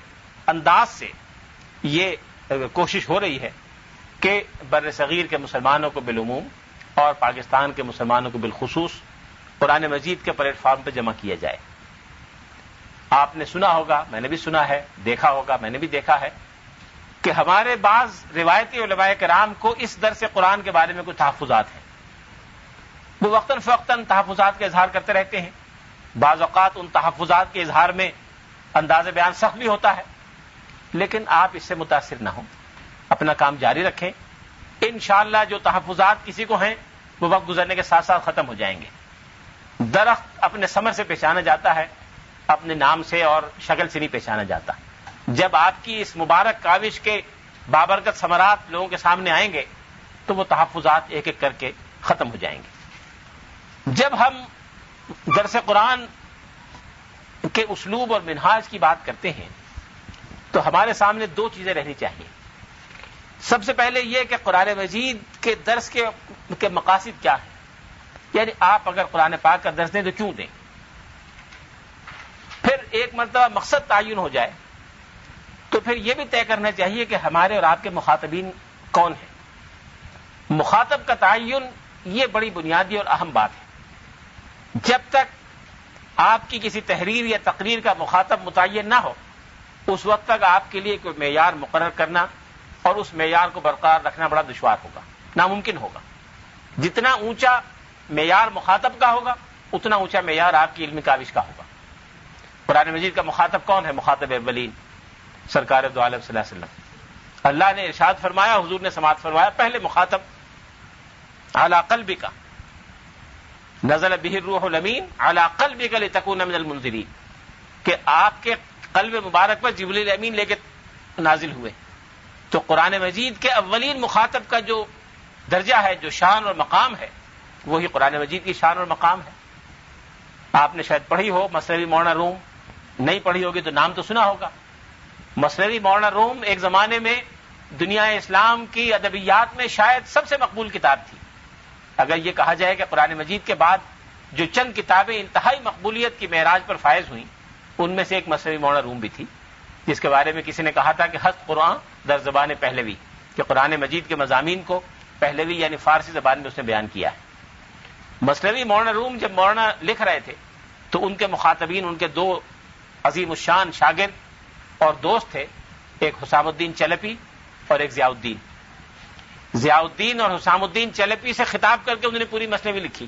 انداز سے یہ کوشش ہو رہی ہے کہ بر صغیر کے مسلمانوں کو بالعموم اور پاکستان کے مسلمانوں کو بالخصوص قرآن مجید کے پلیٹ فارم پہ جمع کیا جائے. آپ نے سنا ہوگا، میں نے بھی سنا ہے، دیکھا ہوگا، میں نے بھی دیکھا ہے کہ ہمارے بعض روایتی علماء کرام کو اس درس قرآن کے بارے میں کچھ تحفظات ہیں. وہ وقتاً فوقتاً تحفظات کا اظہار کرتے رہتے ہیں. بعض اوقات ان تحفظات کے اظہار میں انداز بیان سخت بھی ہوتا ہے، لیکن آپ اس سے متاثر نہ ہوں، اپنا کام جاری رکھیں. انشاءاللہ جو تحفظات کسی کو ہیں وہ وقت گزرنے کے ساتھ ساتھ ختم ہو جائیں گے. درخت اپنے ثمر سے پہچانا جاتا ہے، اپنے نام سے اور شکل سے نہیں پہچانا جاتا. جب آپ کی اس مبارک کاوش کے بابرکت ثمرات لوگوں کے سامنے آئیں گے تو وہ تحفظات ایک ایک کر کے ختم ہو جائیں گے. جب ہم درس قرآن کے اسلوب اور منہاج کی بات کرتے ہیں تو ہمارے سامنے دو چیزیں رہنی چاہیے. سب سے پہلے یہ کہ قرآن مجید کے درس کے مقاصد کیا ہیں، یعنی آپ اگر قرآن پاک کا درس دیں تو کیوں دیں. پھر ایک مرتبہ مقصد تعین ہو جائے تو پھر یہ بھی طے کرنا چاہیے کہ ہمارے اور آپ کے مخاطبین کون ہیں. مخاطب کا تعین یہ بڑی بنیادی اور اہم بات ہے. جب تک آپ کی کسی تحریر یا تقریر کا مخاطب متعین نہ ہو اس وقت تک آپ کے لیے کوئی معیار مقرر کرنا اور اس معیار کو برقرار رکھنا بڑا دشوار ہوگا، ناممکن ہوگا. جتنا اونچا معیار مخاطب کا ہوگا اتنا اونچا معیار آپ کی علمی کاوش کا ہوگا. قرآن مجید کا مخاطب کون ہے؟ مخاطب اولین سرکار دو عالم صلی اللہ علیہ وسلم. اللہ نے ارشاد فرمایا، حضور نے سماعت فرمایا، پہلے مخاطب علی قلبک نزل به الروح الامین علی قلبک لتکون من المنذرین، کہ آپ کے قلب مبارک پر جبریل امین لے کے نازل ہوئے. تو قرآن مجید کے اولین مخاطب کا جو درجہ ہے، جو شان اور مقام ہے، وہی قرآن مجید کی شان اور مقام ہے. آپ نے شاید پڑھی ہو مثنوی مولانا روم، نہیں پڑھی ہوگی تو نام تو سنا ہوگا. مثنوی مولانا روم ایک زمانے میں دنیا اسلام کی ادبیات میں شاید سب سے مقبول کتاب تھی. اگر یہ کہا جائے کہ قرآن مجید کے بعد جو چند کتابیں انتہائی مقبولیت کی معراج پر فائز ہوئیں ان میں سے ایک مثنوی مولانا روم بھی تھی، جس کے بارے میں کسی نے کہا تھا کہ ہست قرآن در زبان پہلوی، کہ قرآن مجید کے مضامین کو پہلوی یعنی فارسی زبان میں اس نے بیان کیا ہے. مثنوی مولانا روم جب مولانا لکھ رہے تھے تو ان کے مخاطبین ان کے دو عظیم الشان شاگرد اور دوست تھے، ایک حسام الدین چلپی اور ایک ضیاء الدین. ضیاء الدین اور حسام الدین چلپی سے خطاب کر کے انہوں نے پوری مثنوی لکھی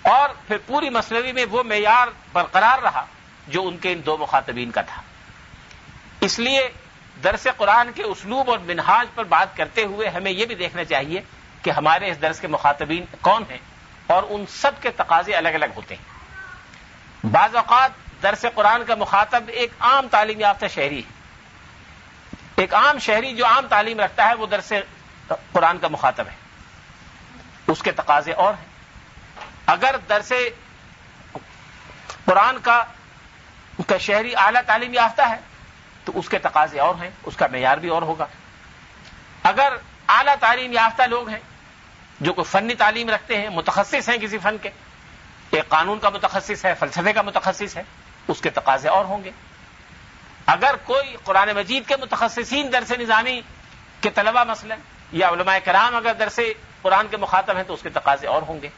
اور پھر پوری مثنوی میں وہ معیار برقرار رہا جو ان کے ان دو مخاطبین کا تھا. اس لیے درس قرآن کے اسلوب اور منہاج پر بات کرتے ہوئے ہمیں یہ بھی دیکھنا چاہیے کہ ہمارے اس درس کے مخاطبین کون ہیں اور ان سب کے تقاضے الگ الگ ہوتے ہیں. بعض اوقات درس قرآن کا مخاطب ایک عام تعلیم یافتہ شہری ہے. ایک عام شہری جو عام تعلیم رکھتا ہے وہ درس قرآن کا مخاطب ہے، اس کے تقاضے اور ہیں. اگر درس قرآن کا شہری اعلیٰ تعلیم یافتہ ہے تو اس کے تقاضے اور ہیں، اس کا معیار بھی اور ہوگا. اگر اعلیٰ تعلیم یافتہ لوگ ہیں جو کوئی فنی تعلیم رکھتے ہیں، متخصص ہیں کسی فن کے، ایک قانون کا متخصص ہے، فلسفے کا متخصص ہے، اس کے تقاضے اور ہوں گے. اگر کوئی قرآن مجید کے متخصصین درس نظامی کے طلبہ مثلا یا علماء کرام اگر درس قرآن کے مخاطب ہیں تو اس کے تقاضے اور ہوں گے.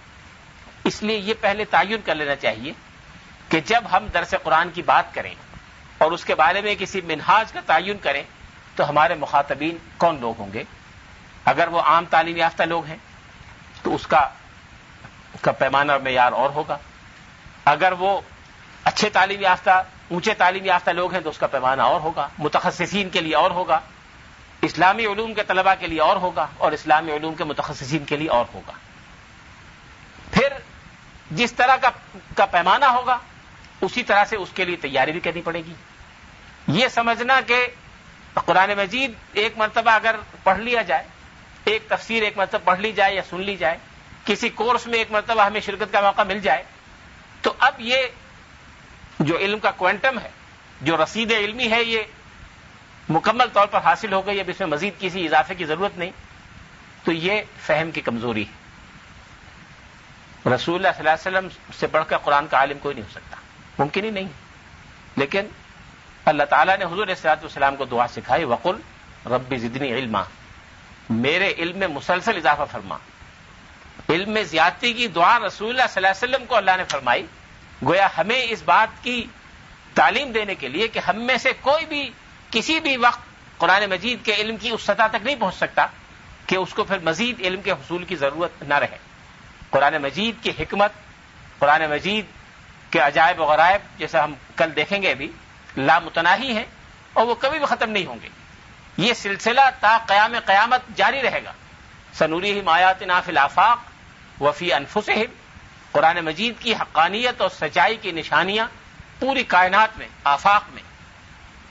اس لیے یہ پہلے تعین کر لینا چاہیے کہ جب ہم درس قرآن کی بات کریں اور اس کے بارے میں کسی منہاج کا تعین کریں تو ہمارے مخاطبین کون لوگ ہوں گے. اگر وہ عام تعلیم یافتہ لوگ ہیں تو اس کا پیمانہ اور معیار اور ہوگا. اگر وہ اچھے تعلیم یافتہ اونچے تعلیم یافتہ لوگ ہیں تو اس کا پیمانہ اور ہوگا، متخصصین کے لیے اور ہوگا، اسلامی علوم کے طلباء کے لیے اور ہوگا اور اسلامی علوم کے متخصصین کے لیے اور ہوگا. پھر جس طرح کا پیمانہ ہوگا اسی طرح سے اس کے لیے تیاری بھی کرنی پڑے گی. یہ سمجھنا کہ قرآن مجید ایک مرتبہ اگر پڑھ لیا جائے، ایک تفسیر ایک مرتبہ پڑھ لی جائے یا سن لی جائے، کسی کورس میں ایک مرتبہ ہمیں شرکت کا موقع مل جائے تو اب یہ جو علم کا کوانٹم ہے، جو رصید علمی ہے، یہ مکمل طور پر حاصل ہو گئی. اب اس میں مزید کسی اضافے کی ضرورت نہیں. تو یہ فہم کی کمزوری ہے. رسول اللہ صلی اللہ علیہ وسلم سے بڑھ کر قرآن کا عالم کوئی نہیں ہو سکتا، ممکن ہی نہیں. لیکن اللہ تعالیٰ نے حضور علیہ الصلوۃ والسلام کو دعا سکھائی، وقل رب زدنی علما، میرے علم میں مسلسل اضافہ فرما. علم میں زیادتی کی دعا رسول اللہ صلی اللہ علیہ وسلم کو اللہ نے فرمائی. گویا ہمیں اس بات کی تعلیم دینے کے لیے کہ ہم میں سے کوئی بھی کسی بھی وقت قرآن مجید کے علم کی اس سطح تک نہیں پہنچ سکتا کہ اس کو پھر مزید علم کے حصول کی ضرورت نہ رہے. قرآن مجید کی حکمت، قرآن مجید کے عجائب و غرائب جیسا ہم کل دیکھیں گے ابھی، لامتناہی ہیں اور وہ کبھی بھی ختم نہیں ہوں گے. یہ سلسلہ تا قیام قیامت جاری رہے گا. سنوریہم آیاتنا فی الآفاق وفی انفسہم، قرآن مجید کی حقانیت اور سچائی کی نشانیاں پوری کائنات میں، آفاق میں،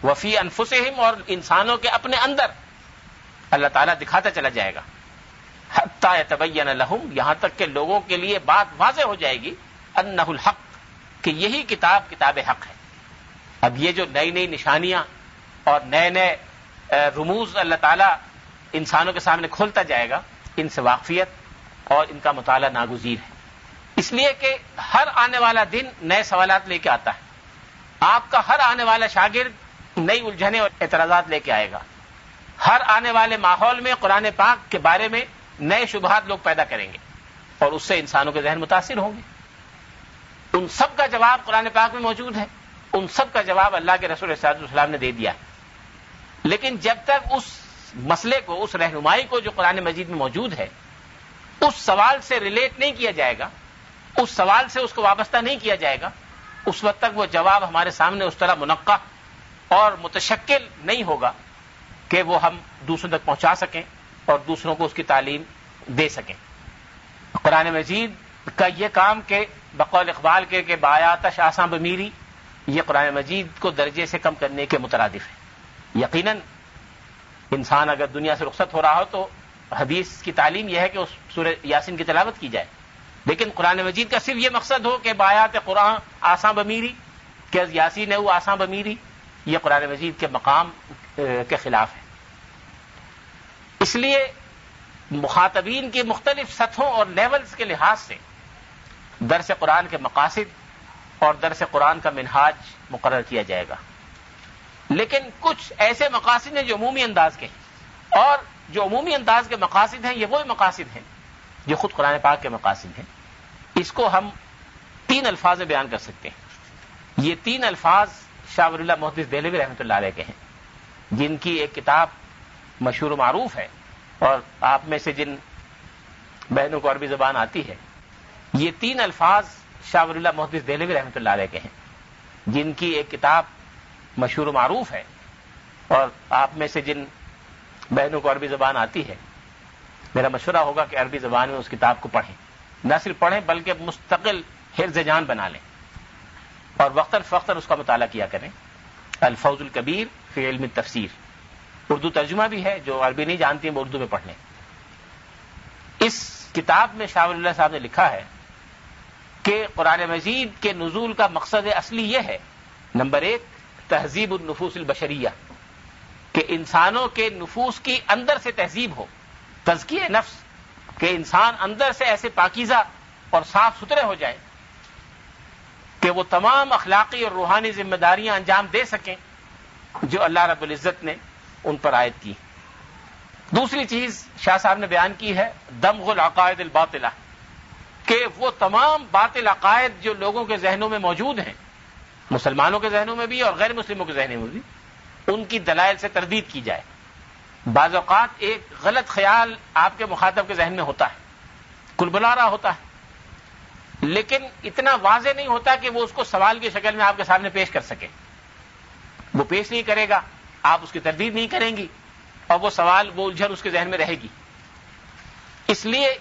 وفی انفسہم اور انسانوں کے اپنے اندر اللہ تعالیٰ دکھاتا چلا جائے گا، حتی یتبین لہم، یہاں تک کہ لوگوں کے لیے بات واضح ہو جائے گی، انہ الحق، کہ یہی کتاب حق ہے۔ اب یہ جو نئی نئی نشانیاں اور نئے نئے رموز اللہ تعالیٰ انسانوں کے سامنے کھولتا جائے گا، ان سے واقفیت اور ان کا مطالعہ ناگزیر ہے، اس لیے کہ ہر آنے والا دن نئے سوالات لے کے آتا ہے۔ آپ کا ہر آنے والا شاگرد نئی الجھنیں اور اعتراضات لے کے آئے گا۔ ہر آنے والے ماحول میں قرآن پاک کے بارے میں نئے شبہات لوگ پیدا کریں گے اور اس سے انسانوں کے ذہن متاثر ہوں گے۔ ان سب کا جواب قرآن پاک میں موجود ہے، ان سب کا جواب اللہ کے رسول صلی اللہ علیہ وسلم نے دے دیا ہے۔ لیکن جب تک اس مسئلے کو، اس رہنمائی کو جو قرآن مجید میں موجود ہے، اس سوال سے ریلیٹ نہیں کیا جائے گا، اس سوال سے اس کو وابستہ نہیں کیا جائے گا، اس وقت تک وہ جواب ہمارے سامنے اس طرح منقح اور متشکل نہیں ہوگا کہ وہ ہم دوسروں تک پہنچا سکیں اور دوسروں کو اس کی تعلیم دے سکیں۔ قرآن مجید کا یہ کام کہ بقول اقبال کے کہ بآیاتش آساں بمیری، یہ قرآن مجید کو درجے سے کم کرنے کے مترادف ہے۔ یقیناً انسان اگر دنیا سے رخصت ہو رہا ہو تو حدیث کی تعلیم یہ ہے کہ اس سورہ یاسین کی تلاوت کی جائے، لیکن قرآن مجید کا صرف یہ مقصد ہو کہ بآیات قرآن آساں بمیری، کہ یاسین ہے وہ آساں بمیری، یہ قرآن مجید کے مقام کے خلاف ہے۔ اس لیے مخاطبین کی مختلف سطحوں اور لیولز کے لحاظ سے درس قرآن کے مقاصد اور درس قرآن کا منہاج مقرر کیا جائے گا، لیکن کچھ ایسے مقاصد ہیں جو عمومی انداز کے ہیں، اور جو عمومی انداز کے مقاصد ہیں یہ وہی مقاصد ہیں جو خود قرآن پاک کے مقاصد ہیں۔ اس کو ہم 3 الفاظ میں بیان کر سکتے ہیں۔ یہ 3 الفاظ شاہ ولی اللہ محدث دہلوی رحمۃ اللہ علیہ کے ہیں، جن کی ایک کتاب مشہور و معروف ہے، اور آپ میں سے جن بہنوں کو عربی زبان آتی ہے، یہ 3 الفاظ شاہ ولی اللہ محدث دہلوی رحمۃ اللہ علیہ کے ہیں، جن کی ایک کتاب مشہور و معروف ہے، اور آپ میں سے جن بہنوں کو عربی زبان آتی ہے، میرا مشورہ ہوگا کہ عربی زبان میں اس کتاب کو پڑھیں، نہ صرف پڑھیں بلکہ مستقل حفظ جان بنا لیں اور وقتاً فوقتاً اس کا مطالعہ کیا کریں۔ الفوز الکبیر فی علم التفسیر، اردو ترجمہ بھی ہے، جو عربی نہیں جانتی ہیں وہ اردو میں پڑھ لیں۔ اس کتاب میں شاہ ولی اللہ صاحب نے لکھا ہے کہ قرآن مجید کے نزول کا مقصد اصلی یہ ہے، نمبر 1 تہذیب النفوس البشریہ، کہ انسانوں کے نفوس کی اندر سے تہذیب ہو، تزکیہ نفس، کہ انسان اندر سے ایسے پاکیزہ اور صاف ستھرے ہو جائے کہ وہ تمام اخلاقی اور روحانی ذمہ داریاں انجام دے سکیں جو اللہ رب العزت نے ان پر عائد کی۔ دوسری چیز شاہ صاحب نے بیان کی ہے دمغ العقائد الباطلہ، کہ وہ تمام باطل عقائد جو لوگوں کے ذہنوں میں موجود ہیں، مسلمانوں کے ذہنوں میں بھی اور غیر مسلموں کے ذہنوں میں بھی، ان کی دلائل سے تردید کی جائے۔ بعض اوقات ایک غلط خیال آپ کے مخاطب کے ذہن میں ہوتا ہے، کلبلا رہا ہوتا ہے، لیکن اتنا واضح نہیں ہوتا کہ وہ اس کو سوال کی شکل میں آپ کے سامنے پیش کر سکے۔ وہ پیش نہیں کرے گا، آپ اس کی تردید نہیں کریں گی، اور وہ سوال، وہ الجھن اس کے ذہن میں رہے گی۔ اس لیے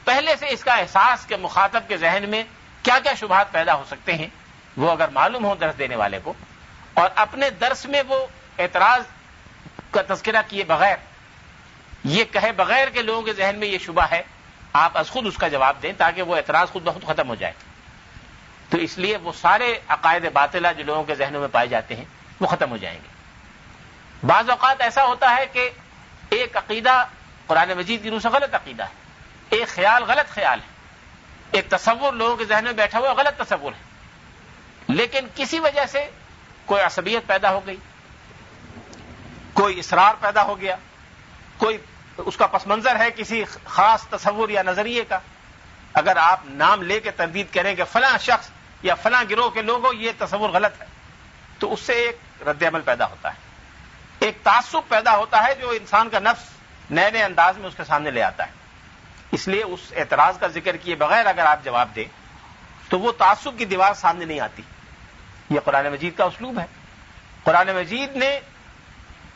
پہلے سے اس کا احساس کہ مخاطب کے ذہن میں کیا کیا شبہات پیدا ہو سکتے ہیں وہ اگر معلوم ہو درس دینے والے کو، اور اپنے درس میں وہ اعتراض کا تذکرہ کیے بغیر، یہ کہے بغیر کہ لوگوں کے ذہن میں یہ شبہ ہے، آپ از خود اس کا جواب دیں تاکہ وہ اعتراض خود بخود ختم ہو جائے۔ تو اس لیے وہ سارے عقائد باطلہ جو لوگوں کے ذہنوں میں پائے جاتے ہیں وہ ختم ہو جائیں گے۔ بعض اوقات ایسا ہوتا ہے کہ ایک عقیدہ قرآن مجید کی روح سے غلط عقیدہ ہے، ایک خیال غلط خیال ہے، ایک تصور لوگوں کے ذہن میں بیٹھا ہوا غلط تصور ہے، لیکن کسی وجہ سے کوئی عصبیت پیدا ہو گئی، کوئی اصرار پیدا ہو گیا، کوئی اس کا پس منظر ہے کسی خاص تصور یا نظریے کا، اگر آپ نام لے کے تردید کریں کہ فلاں شخص یا فلاں گروہ کے لوگوں یہ تصور غلط ہے، تو اس سے ایک رد عمل پیدا ہوتا ہے، ایک تعصب پیدا ہوتا ہے جو انسان کا نفس نئے نئے انداز میں اس کے سامنے لے آتا ہے۔ اس لیے اس اعتراض کا ذکر کیے بغیر اگر آپ جواب دیں تو وہ تعصب کی دیوار سامنے نہیں آتی۔ یہ قرآن مجید کا اسلوب ہے۔ قرآن مجید نے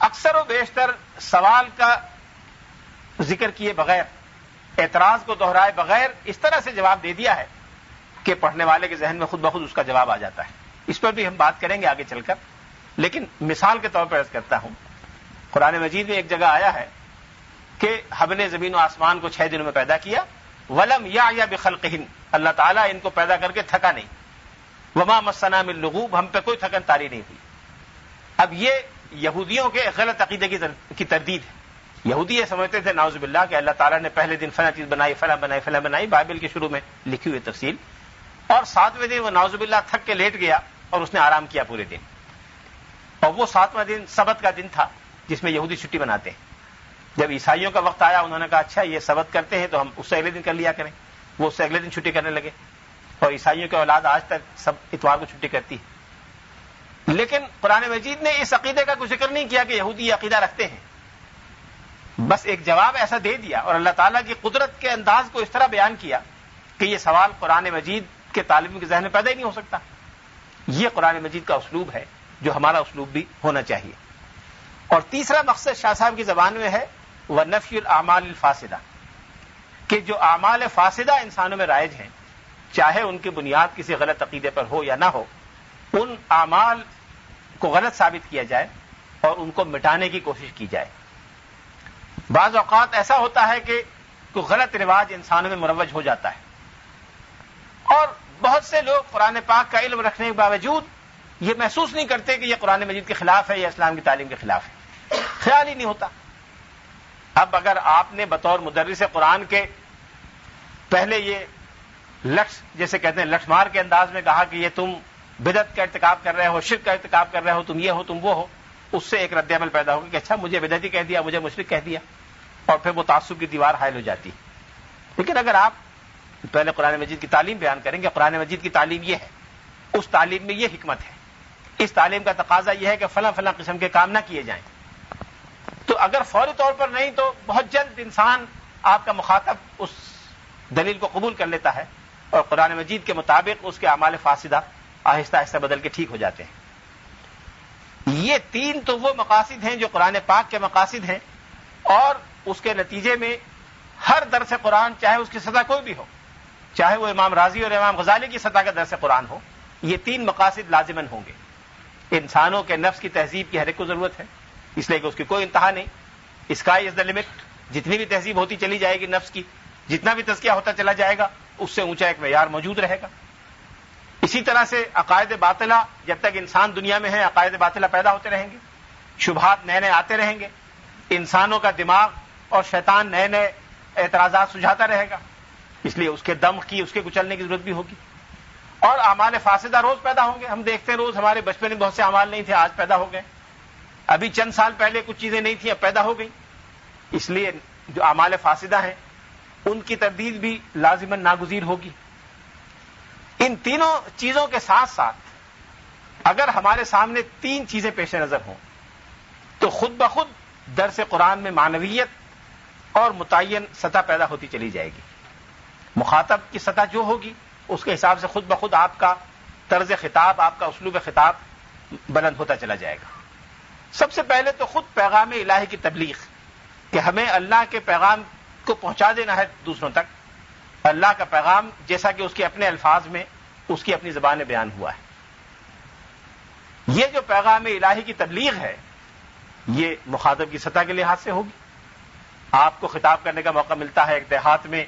اکثر و بیشتر سوال کا ذکر کیے بغیر اعتراض کو دہرائے بغیر اس طرح سے جواب دے دیا ہے کہ پڑھنے والے کے ذہن میں خود بخود اس کا جواب آ جاتا ہے. اس پر بھی ہم بات کریں گے آگے چل کر، لیکن مثال کے طور پر عرض کرتا ہوں. قرآن مجید میں ایک جگہ آیا ہے کہ ہم نے زمین و آسمان کو 6 دنوں میں پیدا کیا، ولم یعی بخلقہن، اللہ تعالیٰ ان کو پیدا کر کے تھکا نہیں، وما مسنا من لغوب، ہم پہ کوئی تھکن طاری نہیں ہوئی. اب یہ یہودیوں کے غلط عقیدے کی تردید ہے. یہودی یہ سمجھتے تھے نعوذ باللہ کہ اللہ تعالیٰ نے پہلے دن فلاں چیز بنائی، فلاں بنائی، بائبل کے شروع میں لکھی ہوئی تفصیل، اور 7ویں دن وہ نعوذ باللہ تھک کے لیٹ گیا اور اس نے آرام کیا پورے دن. اور وہ 7واں دن سبت کا دن تھا جس میں یہودی چھٹی مناتے ہیں. جب عیسائیوں کا وقت آیا انہوں نے کہا اچھا یہ سبت کرتے ہیں تو ہم اس سے اگلے دن کر لیا کریں. وہ اس سے اگلے دن چھٹی کرنے لگے، اور عیسائیوں کی اولاد آج تک سب اتوار کو چھٹی کرتی ہے. لیکن قرآن مجید نے اس عقیدے کا کوئی ذکر نہیں کیا کہ یہودی یہ عقیدہ رکھتے ہیں، بس ایک جواب ایسا دے دیا اور اللہ تعالیٰ کی قدرت کے انداز کو اس طرح بیان کیا کہ یہ سوال قرآن مجید کے طالب کے ذہن میں پیدا ہی نہیں ہو سکتا. یہ قرآن مجید کا اسلوب ہے جو ہمارا اسلوب بھی ہونا چاہیے. اور تیسرا مقصد شاہ صاحب کی زبان میں ہے وَنَفْيُ الْأَعْمَالِ الْفَاسِدَةِ، کہ جو اعمال فاسدہ انسانوں میں رائج ہیں، چاہے ان کی بنیاد کسی غلط عقیدے پر ہو یا نہ ہو، ان اعمال کو غلط ثابت کیا جائے اور ان کو مٹانے کی کوشش کی جائے. بعض اوقات ایسا ہوتا ہے کہ کوئی غلط رواج انسانوں میں مروج ہو جاتا ہے، اور بہت سے لوگ قرآن پاک کا علم رکھنے کے باوجود یہ محسوس نہیں کرتے کہ یہ قرآن مجید کے خلاف ہے یا اسلام کی تعلیم کے خلاف ہے، خیال ہی نہیں ہوتا. اب اگر آپ نے بطور مدرس قرآن کے پہلے یہ لٹس جیسے کہتے ہیں لٹھ مار کے انداز میں کہا کہ یہ تم بدعت کا ارتکاب کر رہے ہو، شرک کا ارتکاب کر رہے ہو، تم یہ ہو تم وہ ہو، اس سے ایک رد عمل پیدا ہوگا کہ اچھا مجھے بدعتی کہہ دیا، مجھے مشرک کہہ دیا، اور پھر وہ تعصب کی دیوار حائل ہو جاتی. لیکن اگر آپ پہلے قرآن مجید کی تعلیم بیان کریں گے، قرآن مجید کی تعلیم یہ ہے، اس تعلیم میں یہ حکمت ہے، اس تعلیم کا تقاضا یہ ہے کہ فلاں فلاں قسم کے کام نہ کیے جائیں، تو اگر فوری طور پر نہیں تو بہت جلد انسان آپ کا مخاطب اس دلیل کو قبول کر لیتا ہے اور قرآن مجید کے مطابق اس کے اعمال فاسدہ آہستہ آہستہ بدل کے ٹھیک ہو جاتے ہیں. یہ 3 تو وہ مقاصد ہیں جو قرآن پاک کے مقاصد ہیں، اور اس کے نتیجے میں ہر درس قرآن چاہے اس کی سطح کوئی بھی ہو، چاہے وہ امام راضی اور امام غزالی کی سطح کا درس قرآن ہو، یہ 3 مقاصد لازماً ہوں گے. انسانوں کے نفس کی تہذیب کی ہر ایک کو ضرورت ہے، اس لیے کہ اس کی کوئی انتہا نہیں. اسکائی از دا لمٹ، جتنی بھی تہذیب ہوتی چلی جائے گی نفس کی، جتنا بھی تزکیہ ہوتا چلا جائے گا، اس سے اونچا ایک معیار موجود رہے گا. اسی طرح سے عقائد باطلہ، جب تک انسان دنیا میں ہے عقائد باطلہ پیدا ہوتے رہیں گے، شبہات نئے نئے آتے رہیں گے، انسانوں کا دماغ اور شیطان نئے نئے اعتراضات سجھاتا رہے گا، اس لیے اس کے دم کی، اس کے کچلنے کی ضرورت بھی ہوگی. اور اعمال فاسدہ روز پیدا ہوں گے. ہم دیکھتے ہیں روز ہمارے بچپن میں بہت سے اعمال نہیں تھے، آج پیدا ہو گئے. ابھی چند سال پہلے کچھ چیزیں نہیں تھیں، اب پیدا ہو گئی. اس لیے جو اعمال فاسدہ ہیں ان کی تردید بھی لازماً ناگزیر ہوگی. ان تینوں چیزوں کے ساتھ ساتھ اگر ہمارے سامنے 3 چیزیں پیش نظر ہوں تو خود بخود درس قرآن میں معنویت اور متعین سطح پیدا ہوتی چلی جائے گی. مخاطب کی سطح جو ہوگی اس کے حساب سے خود بخود آپ کا طرز خطاب، آپ کا اسلوب خطاب بلند ہوتا چلا جائے گا. سب سے پہلے تو خود پیغام الہی کی تبلیغ، کہ ہمیں اللہ کے پیغام کو پہنچا دینا ہے دوسروں تک. اللہ کا پیغام جیسا کہ اس کے اپنے الفاظ میں اس کی اپنی زبان میں بیان ہوا ہے. یہ جو پیغام الہی کی تبلیغ ہے یہ مخاطب کی سطح کے لحاظ سے ہوگی. آپ کو خطاب کرنے کا موقع ملتا ہے ایک دیہات میں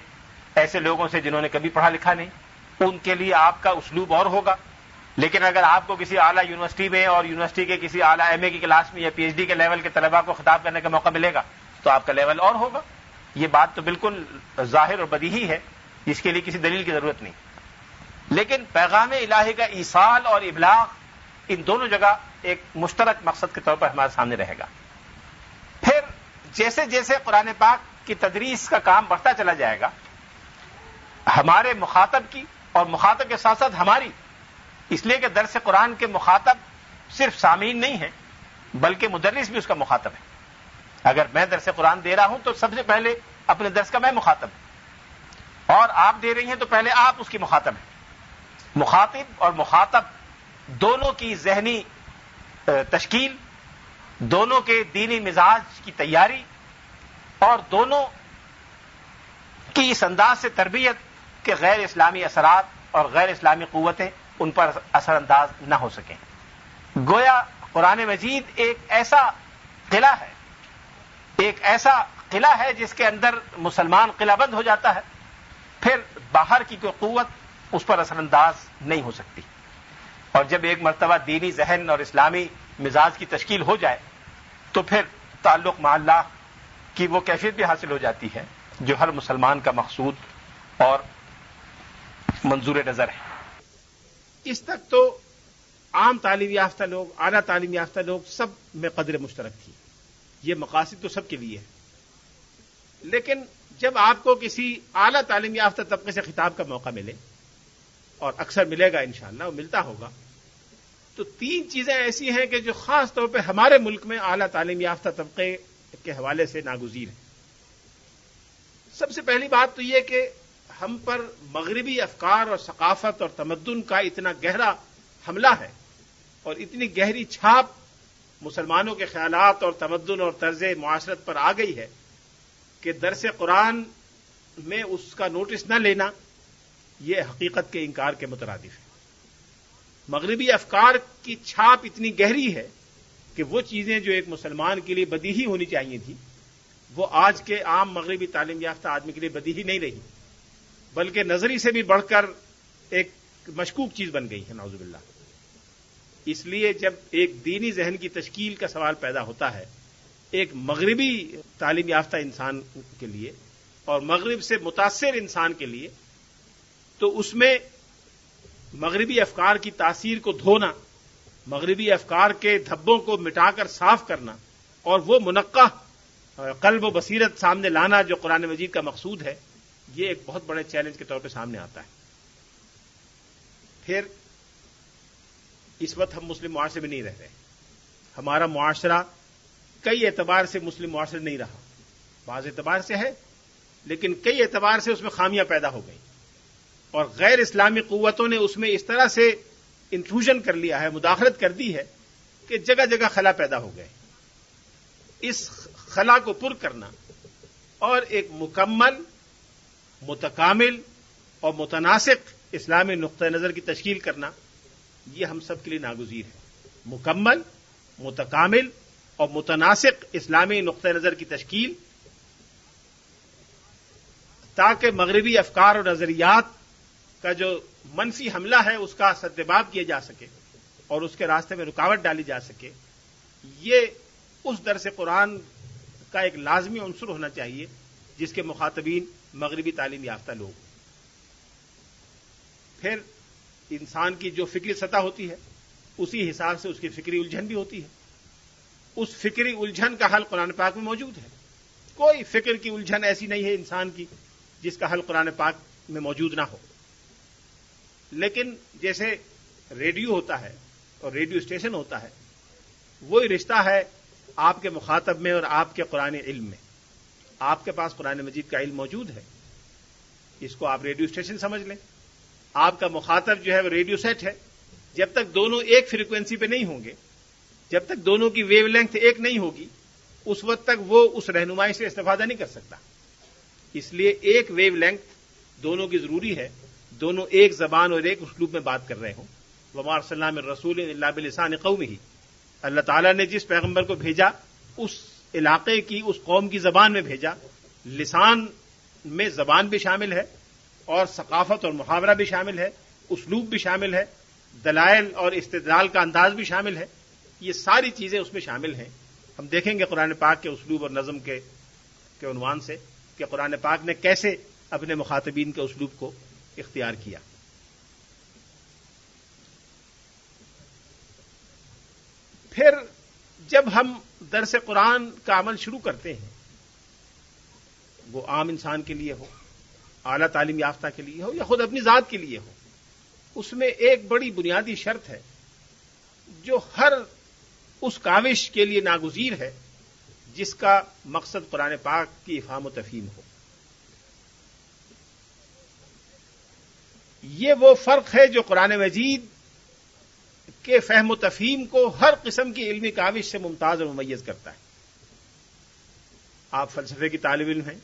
ایسے لوگوں سے جنہوں نے کبھی پڑھا لکھا نہیں، ان کے لیے آپ کا اسلوب اور ہوگا. لیکن اگر آپ کو کسی اعلیٰ یونیورسٹی میں اور یونیورسٹی کے کسی اعلیٰ ایم اے کی کلاس میں یا پی ایچ ڈی کے لیول کے طلباء کو خطاب کرنے کا موقع ملے گا تو آپ کا لیول اور ہوگا. یہ بات تو بالکل ظاہر اور بدیہی ہے، جس کے لیے کسی دلیل کی ضرورت نہیں. لیکن پیغام الہی کا ایصال اور ابلاغ ان دونوں جگہ ایک مشترک مقصد کے طور پر ہمارے سامنے رہے گا. پھر جیسے جیسے قرآن پاک کی تدریس کا کام بڑھتا چلا جائے گا، ہمارے مخاطب کی اور مخاطب کے ساتھ ساتھ ہماری، اس لیے کہ درس قرآن کے مخاطب صرف سامعین نہیں ہیں بلکہ مدرس بھی اس کا مخاطب ہے. اگر میں درس قرآن دے رہا ہوں تو سب سے پہلے اپنے درس کا میں مخاطب ہوں، اور آپ دے رہی ہیں تو پہلے آپ اس کی مخاطب ہیں. مخاطب اور مخاطب دونوں کی ذہنی تشکیل، دونوں کے دینی مزاج کی تیاری اور دونوں کی اس انداز سے تربیت کہ غیر اسلامی اثرات اور غیر اسلامی قوتیں ان پر اثر انداز نہ ہو سکیں. گویا قرآن مجید ایک ایسا قلعہ ہے جس کے اندر مسلمان قلعہ بند ہو جاتا ہے، پھر باہر کی کوئی قوت اس پر اثر انداز نہیں ہو سکتی. اور جب ایک مرتبہ دینی ذہن اور اسلامی مزاج کی تشکیل ہو جائے تو پھر تعلق مع اللہ کی وہ کیفیت بھی حاصل ہو جاتی ہے جو ہر مسلمان کا مقصود اور منظور نظر ہے. اس تک تو عام تعلیم یافتہ لوگ، اعلیٰ تعلیم یافتہ لوگ سب میں قدر مشترک تھی، یہ مقاصد تو سب کے لیے ہے. لیکن جب آپ کو کسی اعلیٰ تعلیم یافتہ طبقے سے خطاب کا موقع ملے، اور اکثر ملے گا انشاءاللہ، وہ ملتا ہوگا، تو 3 چیزیں ایسی ہیں کہ جو خاص طور پہ ہمارے ملک میں اعلیٰ تعلیم یافتہ طبقے کے حوالے سے ناگزیر ہیں. سب سے پہلی بات تو یہ کہ ہم پر مغربی افکار اور ثقافت اور تمدن کا اتنا گہرا حملہ ہے اور اتنی گہری چھاپ مسلمانوں کے خیالات اور تمدن اور طرز معاشرت پر آ گئی ہے کہ درس قرآن میں اس کا نوٹس نہ لینا یہ حقیقت کے انکار کے مترادف ہے. مغربی افکار کی چھاپ اتنی گہری ہے کہ وہ چیزیں جو ایک مسلمان کے لیے بدیہی ہونی چاہیے تھی وہ آج کے عام مغربی تعلیم یافتہ آدمی کے لیے بدیہی نہیں رہی، بلکہ نظری سے بھی بڑھ کر ایک مشکوک چیز بن گئی ہے، نعوذ باللہ. اس لیے جب ایک دینی ذہن کی تشکیل کا سوال پیدا ہوتا ہے ایک مغربی تعلیم یافتہ انسان کے لیے اور مغرب سے متاثر انسان کے لیے، تو اس میں مغربی افکار کی تاثیر کو دھونا، مغربی افکار کے دھبوں کو مٹا کر صاف کرنا اور وہ منقح قلب و بصیرت سامنے لانا جو قرآن مجید کا مقصود ہے، یہ ایک بہت بڑے چیلنج کے طور پہ سامنے آتا ہے. پھر اس وقت ہم مسلم معاشرے میں نہیں رہ رہے. ہمارا معاشرہ کئی اعتبار سے مسلم معاشرہ نہیں رہا، بعض اعتبار سے ہے لیکن کئی اعتبار سے اس میں خامیاں پیدا ہو گئی اور غیر اسلامی قوتوں نے اس میں اس طرح سے انٹروژن کر لیا ہے، مداخلت کر دی ہے کہ جگہ جگہ خلا پیدا ہو گئے. اس خلا کو پر کرنا اور ایک مکمل، متکامل اور متناسق اسلامی نقطہ نظر کی تشکیل کرنا یہ ہم سب کے لیے ناگزیر ہے. مکمل، متکامل اور متناسق اسلامی نقطہ نظر کی تشکیل تاکہ مغربی افکار اور نظریات کا جو منفی حملہ ہے اس کا سدباب کیا جا سکے اور اس کے راستے میں رکاوٹ ڈالی جا سکے. یہ اس درس قرآن کا ایک لازمی عنصر ہونا چاہیے جس کے مخاطبین مغربی تعلیم یافتہ لوگ. پھر انسان کی جو فکری سطح ہوتی ہے اسی حساب سے اس کی فکری الجھن بھی ہوتی ہے. اس فکری الجھن کا حل قرآن پاک میں موجود ہے. کوئی فکر کی الجھن ایسی نہیں ہے انسان کی جس کا حل قرآن پاک میں موجود نہ ہو. لیکن جیسے ریڈیو ہوتا ہے اور ریڈیو اسٹیشن ہوتا ہے، وہی رشتہ ہے آپ کے مخاطب میں اور آپ کے قرآن علم میں. آپ کے پاس قرآن مجید کا علم موجود ہے، اس کو آپ ریڈیو اسٹیشن سمجھ لیں. آپ کا مخاطب جو ہے وہ ریڈیو سیٹ ہے. جب تک دونوں ایک فریکوینسی پہ نہیں ہوں گے، جب تک دونوں کی ویو لینتھ ایک نہیں ہوگی، اس وقت تک وہ اس رہنمائی سے استفادہ نہیں کر سکتا. اس لیے ایک ویو لینتھ دونوں کی ضروری ہے، دونوں ایک زبان اور ایک اسلوب میں بات کر رہے ہوں. وما ارسلنا من رسول الا بلسان قومه، اللہ تعالیٰ نے جس پیغمبر کو بھیجا اس علاقے کی، اس قوم کی زبان میں بھیجا. لسان میں زبان بھی شامل ہے اور ثقافت اور محاورہ بھی شامل ہے، اسلوب بھی شامل ہے، دلائل اور استدلال کا انداز بھی شامل ہے. یہ ساری چیزیں اس میں شامل ہیں. ہم دیکھیں گے قرآن پاک کے اسلوب اور نظم کے عنوان سے کہ قرآن پاک نے کیسے اپنے مخاطبین کے اسلوب کو اختیار کیا. پھر جب ہم درس قرآن کا عمل شروع کرتے ہیں، وہ عام انسان کے لیے ہو، اعلیٰ تعلیم یافتہ کے لیے ہو یا خود اپنی ذات کے لیے ہو، اس میں ایک بڑی بنیادی شرط ہے جو ہر اس کاوش کے لیے ناگزیر ہے جس کا مقصد قرآن پاک کی افہام و تفہیم ہو. یہ وہ فرق ہے جو قرآن مجید کے فہم و تفہیم کو ہر قسم کی علمی کاوش سے ممتاز اور ممیز کرتا ہے. آپ فلسفے کی طالب علم ہیں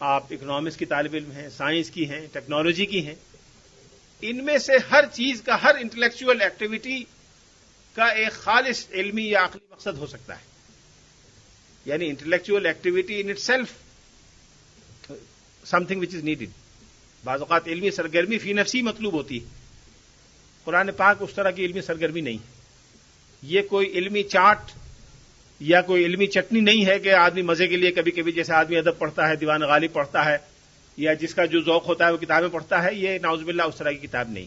آپ اکنامکس کی طالب علم ہیں، سائنس کی ہیں، ٹیکنالوجی کی ہیں، ان میں سے ہر چیز کا، ہر انٹلیکچوئل ایکٹیویٹی کا ایک خالص علمی یا عقلی مقصد ہو سکتا ہے. یعنی intellectual activity in it self some thing which is needed. بعض اوقات علمی سرگرمی فی نفسی مطلوب ہوتی ہے. قرآن پاک اس طرح کی علمی سرگرمی نہیں ہے. یہ کوئی علمی چاٹ یا کوئی علمی چٹنی نہیں ہے کہ آدمی مزے کے لیے کبھی کبھی جیسے آدمی ادب پڑھتا ہے، دیوان غالب پڑھتا ہے، یا جس کا جو ذوق ہوتا ہے وہ کتابیں پڑھتا ہے. یہ نعوذ باللہ اس طرح کی کتاب نہیں.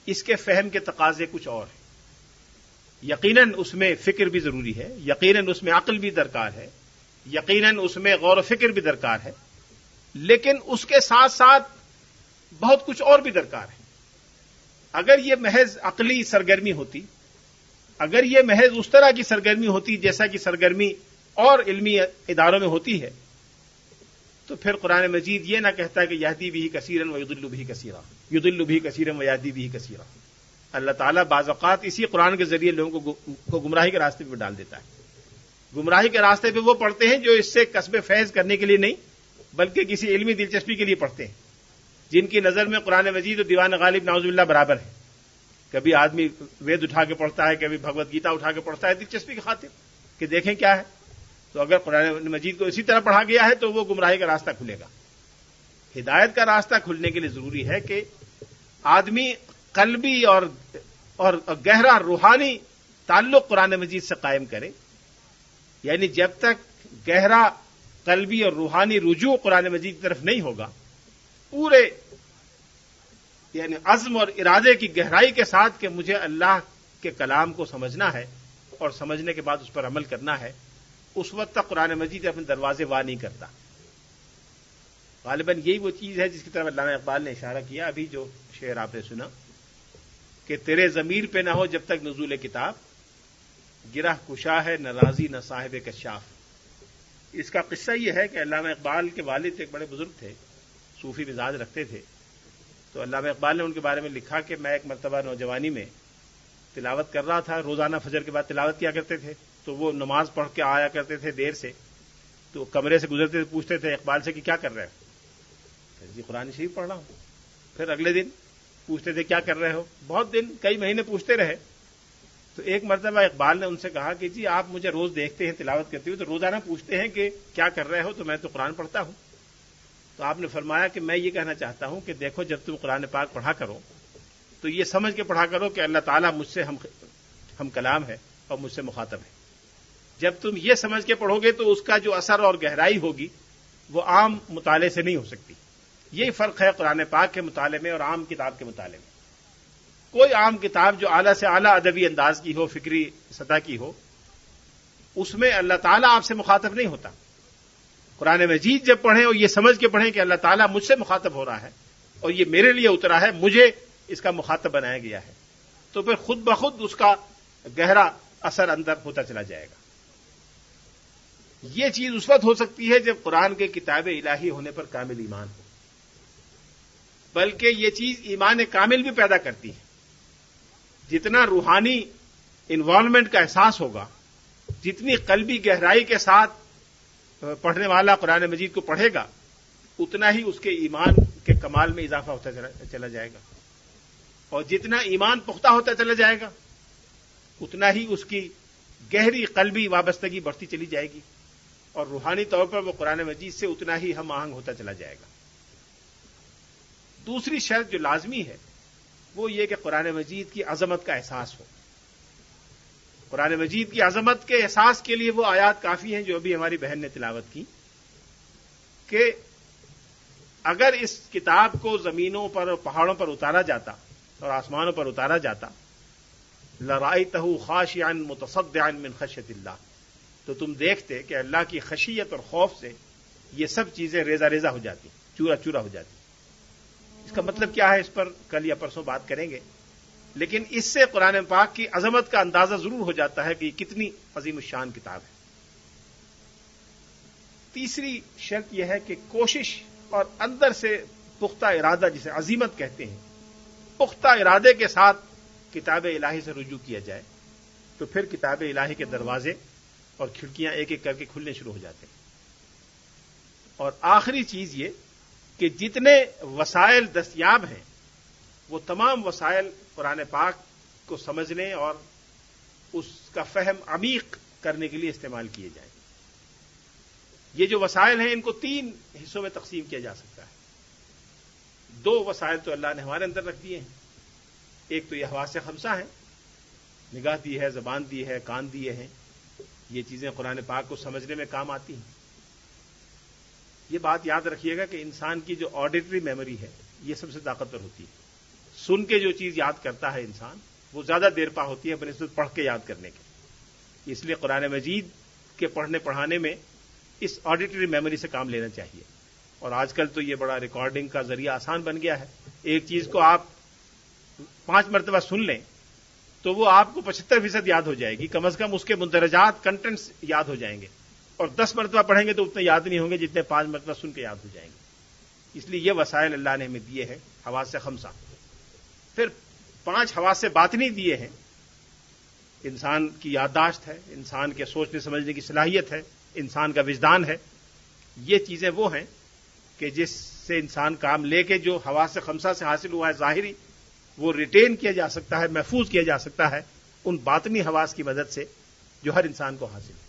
اس کے فہم کے تقاضے کچھ اور ہیں. یقیناً اس میں فکر بھی ضروری ہے، یقیناً اس میں عقل بھی درکار ہے، یقیناً اس میں غور و فکر بھی درکار ہے، لیکن اس کے ساتھ ساتھ بہت کچھ اور بھی درکار ہے. اگر یہ محض عقلی سرگرمی ہوتی، اگر یہ محض اس طرح کی سرگرمی ہوتی جیسا کہ سرگرمی اور علمی اداروں میں ہوتی ہے، تو پھر قرآن مجید یہ نہ کہتا کہ یہدی بھی کثیرن و یضل بھی کثیرا، یضل بھی کثیرن و یہدی بھی کثیرا. اللہ تعالیٰ بعض اوقات اسی قرآن کے ذریعے لوگوں کو گمراہی کے راستے پہ ڈال دیتا ہے. گمراہی کے راستے پہ وہ پڑھتے ہیں جو اس سے کسب فیض کرنے کے لیے نہیں بلکہ کسی علمی دلچسپی کے لیے پڑھتے ہیں، جن کی نظر میں قرآن مجید اور دیوان غالب نعوذ باللہ برابر ہے. کبھی آدمی وید اٹھا کے پڑھتا ہے، کبھی بھگوت گیتا اٹھا کے پڑھتا ہے دلچسپی کی خاطر کہ دیکھیں کیا ہے. تو اگر قرآن مجید کو اسی طرح پڑھا گیا ہے تو وہ گمراہی کا راستہ کھلے گا. ہدایت کا راستہ کھلنے کے لیے ضروری ہے کہ آدمی قلبی اور گہرا روحانی تعلق قرآن مجید سے قائم کرے. یعنی جب تک گہرا قلبی اور روحانی رجوع قرآن مجید کی طرف نہیں ہوگا، پورے یعنی عزم اور ارادے کی گہرائی کے ساتھ کہ مجھے اللہ کے کلام کو سمجھنا ہے اور سمجھنے کے بعد اس پر عمل کرنا ہے، اس وقت تک قرآن مجید اپنے دروازے وا نہیں کرتا. غالباً یہی وہ چیز ہے جس کی طرف علامہ اقبال نے اشارہ کیا ابھی جو شعر آپ نے سنا کہ تیرے ضمیر پہ نہ ہو جب تک نزول کتاب، گرہ کشا ہے نہ راضی نہ صاحب کشاف. اس کا قصہ یہ ہے کہ علامہ اقبال کے والد ایک بڑے بزرگ تھے، صوفی مزاج رکھتے تھے. تو علامہ اقبال نے ان کے بارے میں لکھا کہ میں ایک مرتبہ نوجوانی میں تلاوت کر رہا تھا. روزانہ فجر کے بعد تلاوت کیا کرتے تھے، تو وہ نماز پڑھ کے آیا کرتے تھے دیر سے. تو کمرے سے گزرتے تھے، پوچھتے تھے اقبال سے کہ کیا کر رہے ہو؟ جی قرآن شریف پڑھ رہا ہوں. پھر اگلے دن پوچھتے تھے کیا کر رہے ہو. بہت دن، کئی مہینے پوچھتے رہے. تو ایک مرتبہ اقبال نے ان سے کہا کہ جی آپ مجھے روز دیکھتے ہیں تلاوت کرتے ہوئے، تو روزانہ پوچھتے ہیں کہ کیا کر رہے ہو، تو میں تو قرآن پڑھتا ہوں. تو آپ نے فرمایا کہ میں یہ کہنا چاہتا ہوں کہ دیکھو جب تم قرآن پاک پڑھا کرو تو یہ سمجھ کے پڑھا کرو کہ اللہ تعالیٰ مجھ سے ہم کلام ہے اور مجھ سے مخاطب ہے. جب تم یہ سمجھ کے پڑھو گے تو اس کا جو اثر اور گہرائی ہوگی وہ عام مطالعے سے نہیں ہو سکتی. یہی فرق ہے قرآن پاک کے مطالعے میں اور عام کتاب کے مطالعے میں. کوئی عام کتاب جو اعلیٰ سے اعلیٰ ادبی انداز کی ہو، فکری سطح کی ہو، اس میں اللہ تعالیٰ آپ سے مخاطب نہیں ہوتا. قرآن مجید جب پڑھیں اور یہ سمجھ کے پڑھیں کہ اللہ تعالیٰ مجھ سے مخاطب ہو رہا ہے اور یہ میرے لیے اترا ہے، مجھے اس کا مخاطب بنایا گیا ہے، تو پھر خود بخود اس کا گہرا اثر اندر ہوتا چلا جائے گا. یہ چیز اس وقت ہو سکتی ہے جب قرآن کے کتاب الہی ہونے پر کامل ایمان ہو، بلکہ یہ چیز ایمان کامل بھی پیدا کرتی ہے. جتنا روحانی انوالومنٹ کا احساس ہوگا، جتنی قلبی گہرائی کے ساتھ پڑھنے والا قرآن مجید کو پڑھے گا، اتنا ہی اس کے ایمان کے کمال میں اضافہ ہوتا چلا جائے گا. اور جتنا ایمان پختہ ہوتا چلا جائے گا، اتنا ہی اس کی گہری قلبی وابستگی بڑھتی چلی جائے گی، اور روحانی طور پر وہ قرآن مجید سے اتنا ہی ہم آہنگ ہوتا چلا جائے گا. دوسری شرط جو لازمی ہے وہ یہ کہ قرآن مجید کی عظمت کا احساس ہو. قرآن مجید کی عظمت کے احساس کے لیے وہ آیات کافی ہیں جو ابھی ہماری بہن نے تلاوت کی کہ اگر اس کتاب کو زمینوں پر اور پہاڑوں پر اتارا جاتا اور آسمانوں پر اتارا جاتا، لرأیتہ خاشعا متصدعا من خشیۃ اللہ، تو تم دیکھتے کہ اللہ کی خشیت اور خوف سے یہ سب چیزیں ریزہ ریزہ ہو جاتی، چورا چورا ہو جاتی. اس کا مطلب کیا ہے اس پر کل یا پرسوں بات کریں گے، لیکن اس سے قرآن پاک کی عظمت کا اندازہ ضرور ہو جاتا ہے کہ یہ کتنی عظیم الشان کتاب ہے. تیسری شرط یہ ہے کہ کوشش اور اندر سے پختہ ارادہ، جسے عزیمت کہتے ہیں، پختہ ارادے کے ساتھ کتاب الہی سے رجوع کیا جائے تو پھر کتاب الہی کے دروازے اور کھڑکیاں ایک ایک کر کے کھلنے شروع ہو جاتے ہیں. اور آخری چیز یہ کہ جتنے وسائل دستیاب ہیں وہ تمام وسائل قرآن پاک کو سمجھنے اور اس کا فہم عمیق کرنے کے لیے استعمال کیے جائیں. یہ جو وسائل ہیں ان کو 3 حصوں میں تقسیم کیا جا سکتا ہے. 2 وسائل تو اللہ نے ہمارے اندر رکھ دیے ہیں. ایک تو یہ حواس خمسہ ہیں، نگاہ دی ہے، زبان دی ہے، کان دیے ہیں. یہ چیزیں قرآن پاک کو سمجھنے میں کام آتی ہیں. یہ بات یاد رکھیے گا کہ انسان کی جو آڈیٹری میموری ہے یہ سب سے طاقتور ہوتی ہے. سن کے جو چیز یاد کرتا ہے انسان وہ زیادہ دیر پا ہوتی ہے بنسبت پڑھ کے یاد کرنے کے. اس لیے قرآن مجید کے پڑھنے پڑھانے میں اس آڈیٹری میموری سے کام لینا چاہیے. اور آج کل تو یہ بڑا ریکارڈنگ کا ذریعہ آسان بن گیا ہے. ایک چیز کو آپ 5 مرتبہ سن لیں تو وہ آپ کو 75% یاد ہو جائے گی. کم از کم اس کے مندرجات کنٹینٹس یاد ہو جائیں گے. اور 10 مرتبہ پڑھیں گے تو اتنے یاد نہیں ہوں گے جتنے 5 مرتبہ سن کے یاد ہو جائیں گے. اس لیے یہ وسائل اللہ نے ہمیں دیے ہیں حواس خمسہ. پھر 5 حواس باطنی دیے ہیں. انسان کی یادداشت ہے، انسان کے سوچنے سمجھنے کی صلاحیت ہے، انسان کا وجدان ہے. یہ چیزیں وہ ہیں کہ جس سے انسان کام لے کے جو حواس خمسہ سے حاصل ہوا ہے ظاہری وہ ریٹین کیا جا سکتا ہے، محفوظ کیا جا سکتا ہے ان باطنی حواس کی مدد سے جو ہر انسان کو حاصل ہے.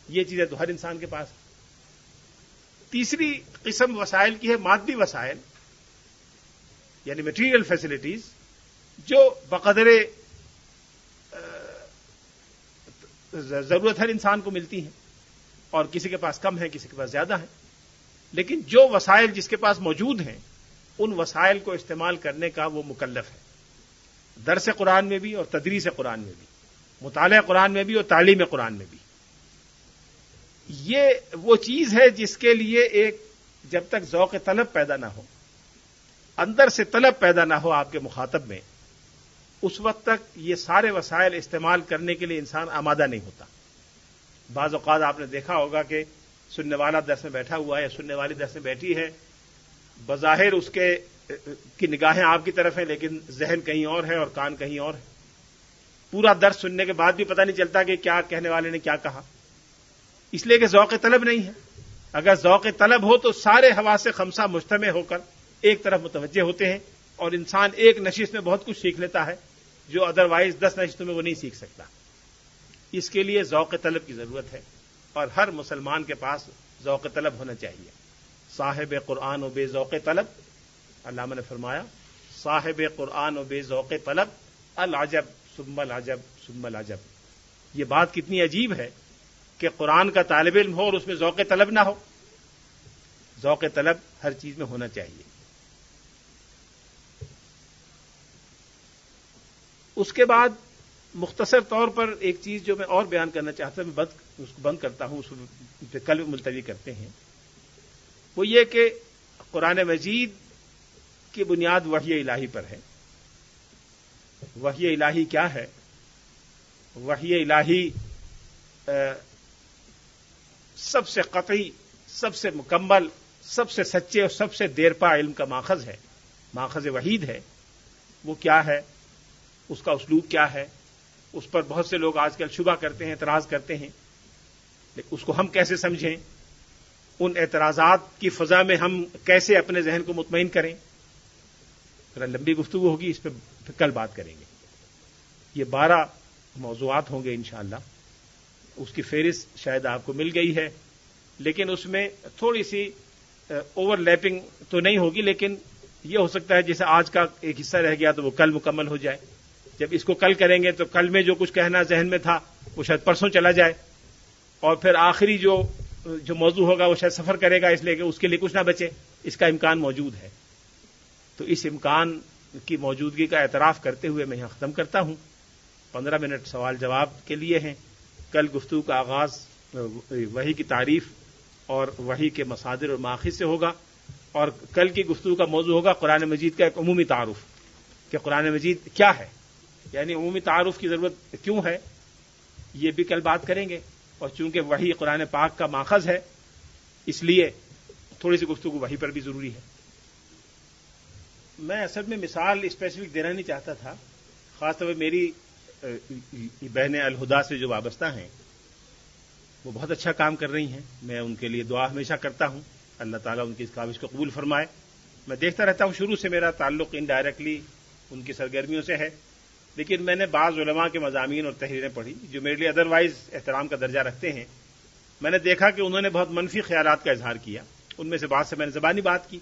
یہ چیزیں تو ہر انسان کے پاس. تیسری قسم وسائل کی ہے مادی وسائل، یعنی میٹیریل فیسلٹیز، جو بقدر ضرورت ہر انسان کو ملتی ہیں اور کسی کے پاس کم ہے، کسی کے پاس زیادہ ہے. لیکن جو وسائل جس کے پاس موجود ہیں ان وسائل کو استعمال کرنے کا وہ مکلف ہے. درس قرآن میں بھی اور تدریس قرآن میں بھی، مطالعہ قرآن میں بھی اور تعلیم قرآن میں بھی. یہ وہ چیز ہے جس کے لیے ایک جب تک ذوق طلب پیدا نہ ہو، اندر سے طلب پیدا نہ ہو آپ کے مخاطب میں، اس وقت تک یہ سارے وسائل استعمال کرنے کے لیے انسان آمادہ نہیں ہوتا. بعض اوقات آپ نے دیکھا ہوگا کہ سننے والا درس میں بیٹھا ہوا ہے یا سننے والی درس میں بیٹھی ہے، بظاہر اس کی نگاہیں آپ کی طرف ہیں لیکن ذہن کہیں اور ہے اور کان کہیں اور ہے. پورا درس سننے کے بعد بھی پتہ نہیں چلتا کہ کیا کہنے والے نے کیا کہا، اس لیے کہ ذوق طلب نہیں ہے. اگر ذوق طلب ہو تو سارے حواس خمسہ مجتمع ہو کر ایک طرف متوجہ ہوتے ہیں اور انسان ایک نشست میں بہت کچھ سیکھ لیتا ہے جو ادروائز 10 نشستوں میں وہ نہیں سیکھ سکتا. اس کے لیے ذوق طلب کی ضرورت ہے اور ہر مسلمان کے پاس ذوق طلب ہونا چاہیے. صاحب قرآن و بے ذوق طلب، علامہ نے فرمایا صاحب قرآن و بے ذوق طلب العجب ثم العجب ثم العجب. یہ بات کتنی عجیب ہے کہ قرآن کا طالب علم ہو اور اس میں ذوق طلب نہ ہو. ذوق طلب ہر چیز میں ہونا چاہیے. اس کے بعد مختصر طور پر ایک چیز جو میں اور بیان کرنا چاہتا ہوں، میں اس کو بند کرتا ہوں، اس پہ کل ملتوی کرتے ہیں. وہ یہ کہ قرآن مجید کی بنیاد وحی الہی پر ہے. وحی الہی کیا ہے؟ وحی الہی سب سے قطعی، سب سے مکمل، سب سے سچے اور سب سے دیرپا علم کا ماخذ ہے، ماخذ وحید ہے. وہ کیا ہے؟ اس کا اسلوب کیا ہے؟ اس پر بہت سے لوگ آج کل شبہ کرتے ہیں، اعتراض کرتے ہیں. لیکن اس کو ہم کیسے سمجھیں؟ ان اعتراضات کی فضا میں ہم کیسے اپنے ذہن کو مطمئن کریں؟ ذرا لمبی گفتگو ہوگی، اس پہ کل بات کریں گے. یہ 12 موضوعات ہوں گے انشاءاللہ. اس کی فہرست شاید آپ کو مل گئی ہے، لیکن اس میں تھوڑی سی اوور لیپنگ تو نہیں ہوگی، لیکن یہ ہو سکتا ہے جیسے آج کا ایک حصہ رہ گیا تو وہ کل مکمل ہو جائے. جب اس کو کل کریں گے تو کل میں جو کچھ کہنا ذہن میں تھا وہ شاید پرسوں چلا جائے، اور پھر آخری جو موضوع ہوگا وہ شاید سفر کرے گا، اس لیے کہ اس کے لیے کچھ نہ بچے. اس کا امکان موجود ہے. تو اس امکان کی موجودگی کا اعتراف کرتے ہوئے میں یہاں ختم کرتا ہوں. 15 منٹ سوال جواب کے لیے ہیں. کل گفتگو کا آغاز وحی کی تعریف اور وحی کے مصادر اور ماخذ سے ہوگا، اور کل کی گفتگو کا موضوع ہوگا قرآن مجید کا ایک عمومی تعارف کہ قرآن مجید کیا ہے، یعنی عمومی تعارف کی ضرورت کیوں ہے، یہ بھی کل بات کریں گے. اور چونکہ وحی قرآن پاک کا ماخذ ہے اس لیے تھوڑی سی گفتگو وحی پر بھی ضروری ہے. میں اصل میں مثال اسپیسیفک دینا نہیں چاہتا تھا، خاص طور پہ میری بہن الہدا سے جو وابستہ ہیں وہ بہت اچھا کام کر رہی ہیں. میں ان کے لیے دعا ہمیشہ کرتا ہوں، اللہ تعالیٰ ان کی اس کاوش کو قبول فرمائے. میں دیکھتا رہتا ہوں، شروع سے میرا تعلق انڈائریکٹلی ان کی سرگرمیوں سے ہے، لیکن میں نے بعض علماء کے مضامین اور تحریریں پڑھی جو میرے لیے ادروائز احترام کا درجہ رکھتے ہیں. میں نے دیکھا کہ انہوں نے بہت منفی خیالات کا اظہار کیا. ان میں سے بعض سے میں نے زبانی بات کی،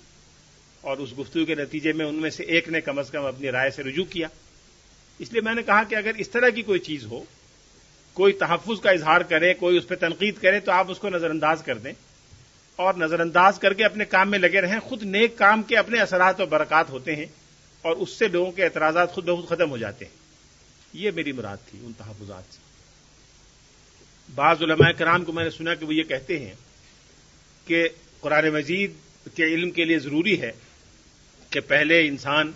اور اس گفتگو کے نتیجے میں ان میں سے ایک نے کم از کم اپنی رائے سے رجوع کیا. اس لیے میں نے کہا کہ اگر اس طرح کی کوئی چیز ہو، کوئی تحفظ کا اظہار کرے، کوئی اس پہ تنقید کرے، تو آپ اس کو نظر انداز کر دیں اور نظر انداز کر کے اپنے کام میں لگے رہیں. خود نیک کام کے اپنے اثرات و برکات ہوتے ہیں، اور اس سے لوگوں کے اعتراضات خود بخود ختم ہو جاتے ہیں. یہ میری مراد تھی ان تحفظات سے. بعض علماء کرام کو میں نے سنا کہ وہ یہ کہتے ہیں کہ قرآن مجید کے علم کے لیے ضروری ہے کہ پہلے انسان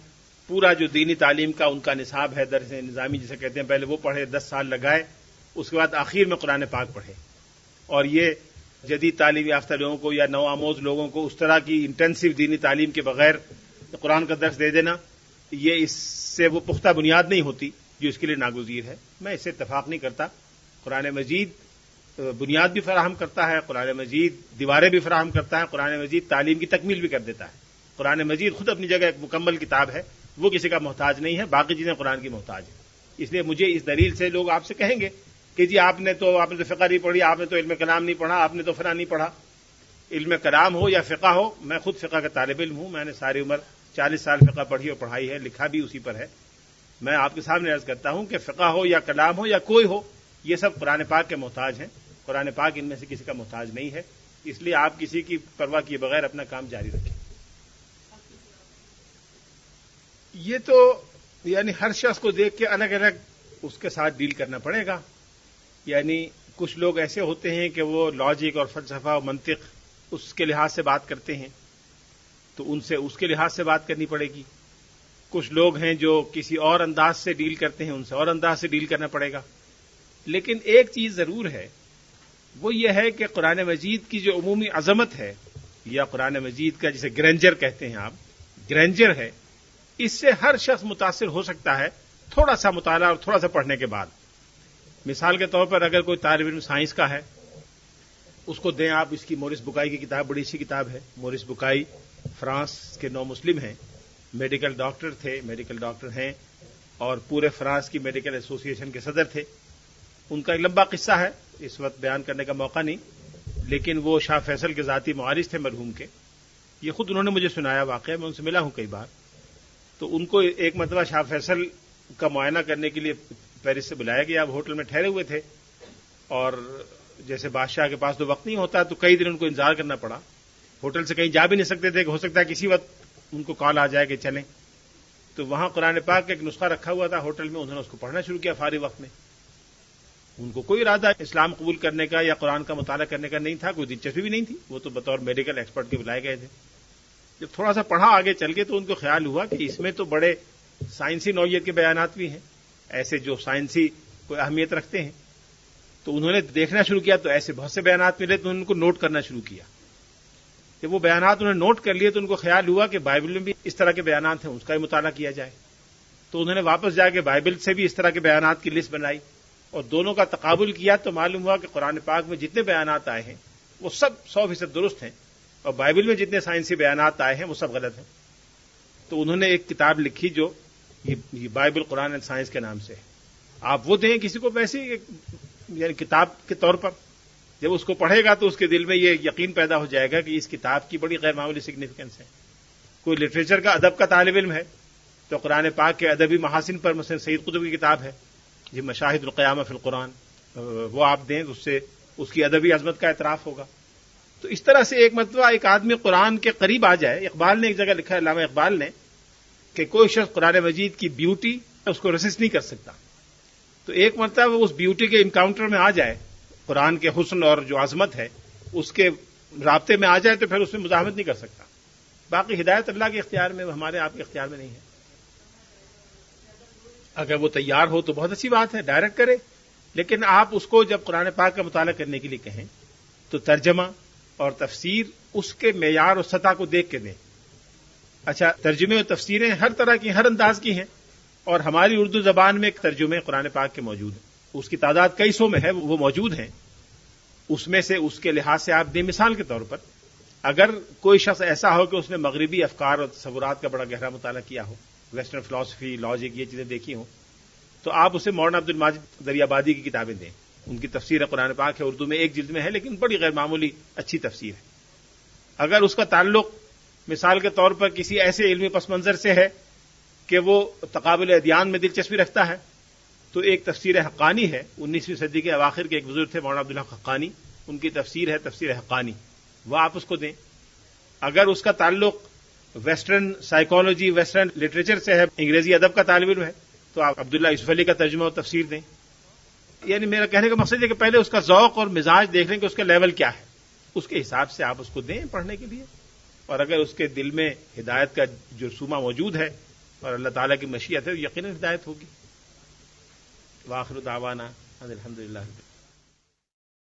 پورا جو دینی تعلیم کا ان کا نصاب ہے، درس نظامی جسے کہتے ہیں، پہلے وہ پڑھے، 10 سال لگائے، اس کے بعد آخر میں قرآن پاک پڑھے. اور یہ جدید تعلیم یافتہ لوگوں کو یا نو آموز لوگوں کو اس طرح کی انٹینسو دینی تعلیم کے بغیر قرآن کا درس دے دینا، یہ اس سے وہ پختہ بنیاد نہیں ہوتی جو اس کے لیے ناگزیر ہے. میں اس سے اتفاق نہیں کرتا. قرآن مجید بنیاد بھی فراہم کرتا ہے، قرآن مجید دیواریں بھی فراہم کرتا ہے، قرآن مجید تعلیم کی تکمیل بھی کر دیتا ہے. قرآن مجید خود اپنی جگہ ایک مکمل کتاب ہے، وہ کسی کا محتاج نہیں ہے، باقی چیزیں قرآن کی محتاج ہیں. اس لیے مجھے اس دلیل سے لوگ آپ سے کہیں گے کہ جی آپ نے تو فقہ نہیں پڑھی، آپ نے تو علم کلام نہیں پڑھا، آپ نے تو فلاں نہیں پڑھا. علم کلام ہو یا فقہ ہو، میں خود فقہ کا طالب علم ہوں. میں نے ساری عمر 40 سال فقہ پڑھی اور پڑھائی ہے، لکھا بھی اسی پر ہے. میں آپ کے سامنے عرض کرتا ہوں کہ فقہ ہو یا کلام ہو یا کوئی ہو، یہ سب قرآن پاک کے محتاج ہیں. قرآن پاک ان میں سے کسی کا محتاج نہیں ہے. اس لیے آپ کسی کی پرواہ کیے بغیر اپنا کام جاری رکھیں. یہ تو یعنی ہر شخص کو دیکھ کے الگ الگ اس کے ساتھ ڈیل کرنا پڑے گا. یعنی کچھ لوگ ایسے ہوتے ہیں کہ وہ لاجک اور فلسفہ اور منطق اس کے لحاظ سے بات کرتے ہیں، تو ان سے اس کے لحاظ سے بات کرنی پڑے گی. کچھ لوگ ہیں جو کسی اور انداز سے ڈیل کرتے ہیں، ان سے اور انداز سے ڈیل کرنا پڑے گا. لیکن ایک چیز ضرور ہے، وہ یہ ہے کہ قرآن مجید کی جو عمومی عظمت ہے، یا قرآن مجید کا جسے گرینجر کہتے ہیں آپ، گرینجر ہے، اس سے ہر شخص متاثر ہو سکتا ہے تھوڑا سا مطالعہ اور تھوڑا سا پڑھنے کے بعد. مثال کے طور پر اگر کوئی طالب علم سائنس کا ہے، اس کو دیں آپ اس کی مورس بکائی کی کتاب، بڑی سی کتاب ہے. مورس بکائی فرانس کے نو مسلم ہیں، میڈیکل ڈاکٹر تھے، میڈیکل ڈاکٹر ہیں، اور پورے فرانس کی میڈیکل ایسوسی ایشن کے صدر تھے. ان کا ایک لمبا قصہ ہے، اس وقت بیان کرنے کا موقع نہیں، لیکن وہ شاہ فیصل کے ذاتی معارض تھے مرحوم کے. یہ خود انہوں نے مجھے سنایا واقعہ، میں ان سے ملا ہوں کئی بار. تو ان کو ایک مرتبہ شاہ فیصل کا معائنہ کرنے کے لیے پیرس سے بلایا گیا. اب ہوٹل میں ٹھہرے ہوئے تھے، اور جیسے بادشاہ کے پاس تو وقت نہیں ہوتا، تو کئی دن ان کو انتظار کرنا پڑا. ہوٹل سے کہیں جا بھی نہیں سکتے تھے کہ ہو سکتا ہے کسی وقت ان کو کال آ جائے کہ چلیں. تو وہاں قرآن پاک کا ایک نسخہ رکھا ہوا تھا ہوٹل میں، انہوں نے اس کو پڑھنا شروع کیا فارغ وقت میں. ان کو کوئی ارادہ اسلام قبول کرنے کا یا قرآن کا مطالعہ کرنے کا نہیں تھا، کوئی دلچسپی بھی نہیں تھی. وہ تو بطور میڈیکل ایکسپرٹ کے بلائے گئے تھے. جب تھوڑا سا پڑھا آگے چل کے، تو ان کو خیال ہوا کہ اس میں تو بڑے سائنسی نوعیت کے بیانات بھی ہیں، ایسے جو سائنسی کوئی اہمیت رکھتے ہیں. تو انہوں نے دیکھنا شروع کیا، تو ایسے بہت سے بیانات ملے، تو ان کو نوٹ کرنا شروع کیا. جب وہ بیانات انہوں نے نوٹ کر لیے، تو ان کو خیال ہوا کہ بائبل میں بھی اس طرح کے بیانات ہیں، اس کا بھی مطالعہ کیا جائے. تو انہوں نے واپس جا کے بائبل سے بھی اس طرح کے بیانات کی لسٹ بنائی، اور دونوں کا تقابل کیا. تو معلوم ہوا کہ قرآن پاک میں جتنے بیانات آئے ہیں وہ سب 100% درست ہیں، اور بائبل میں جتنے سائنسی بیانات آئے ہیں وہ سب غلط ہیں. تو انہوں نے ایک کتاب لکھی جو یہ بائبل قرآن اینڈ سائنس کے نام سے ہے. آپ وہ دیں کسی کو ویسے یعنی کتاب کے طور پر، جب اس کو پڑھے گا تو اس کے دل میں یہ یقین پیدا ہو جائے گا کہ اس کتاب کی بڑی غیر معمولی سگنیفیکینس ہے. کوئی لٹریچر کا ادب کا طالب علم ہے تو قرآن پاک کے ادبی محاسن پر مثلا سید قطب کی کتاب ہے یہ مشاہد القیامہ فی القرآن، وہ آپ دیں، اس سے اس کی ادبی عظمت کا اعتراف ہوگا. تو اس طرح سے ایک مرتبہ ایک آدمی قرآن کے قریب آ جائے. اقبال نے ایک جگہ لکھا ہے، علامہ اقبال نے، کہ کوئی شخص قرآن مجید کی بیوٹی اس کو ریسسٹ نہیں کر سکتا. تو ایک مرتبہ وہ اس بیوٹی کے انکاؤنٹر میں آ جائے، قرآن کے حسن اور جو عظمت ہے اس کے رابطے میں آ جائے، تو پھر اس میں مزاحمت نہیں کر سکتا. باقی ہدایت اللہ کے اختیار میں، ہمارے آپ کے اختیار میں نہیں ہے. اگر وہ تیار ہو تو بہت اچھی بات ہے، ڈائریکٹ کرے. لیکن آپ اس کو جب قرآن پاک کا مطالعہ کرنے کے لیے کہیں تو ترجمہ اور تفسیر اس کے معیار اور سطح کو دیکھ کے دیں. اچھا، ترجمے اور تفسیریں ہر طرح کی، ہر انداز کی ہیں، اور ہماری اردو زبان میں ترجمے قرآن پاک کے موجود ہیں. اس کی تعداد کئی سو میں ہے، وہ موجود ہیں. اس میں سے اس کے لحاظ سے آپ دیں. مثال کے طور پر اگر کوئی شخص ایسا ہو کہ اس نے مغربی افکار اور تصورات کا بڑا گہرا مطالعہ کیا ہو، ویسٹرن فلاسفی، لاجک، یہ چیزیں دیکھی ہوں، تو آپ اسے مولانا عبد الماجد دریابادی کی کتابیں دیں. ان کی تفسیر قرآن پاک ہے، اردو میں ایک جلد میں ہے، لیکن بڑی غیر معمولی اچھی تفسیر ہے. اگر اس کا تعلق مثال کے طور پر کسی ایسے علمی پس منظر سے ہے کہ وہ تقابل ادیان میں دلچسپی رکھتا ہے، تو ایک تفسیر حقانی ہے. 19ویں صدی کے اواخر کے ایک بزرگ تھے مولانا عبدالحق حقانی، ان کی تفسیر ہے تفسیر حقانی، وہ آپ اس کو دیں. اگر اس کا تعلق ویسٹرن سائیکالوجی، ویسٹرن لٹریچر سے ہے، انگریزی ادب کا طالب علم ہے، تو آپ عبداللہ یوسف علی کا ترجمہ و تفسیر دیں. یعنی میرا کہنے کا مقصد ہے کہ پہلے اس کا ذوق اور مزاج دیکھ لیں کہ اس کا لیول کیا ہے، اس کے حساب سے آپ اس کو دیں پڑھنے کے لیے. اور اگر اس کے دل میں ہدایت کا جرثومہ موجود ہے اور اللہ تعالیٰ کی مشیت ہے، یقیناً ہدایت ہوگی. وآخر دعوانا الحمدللہ.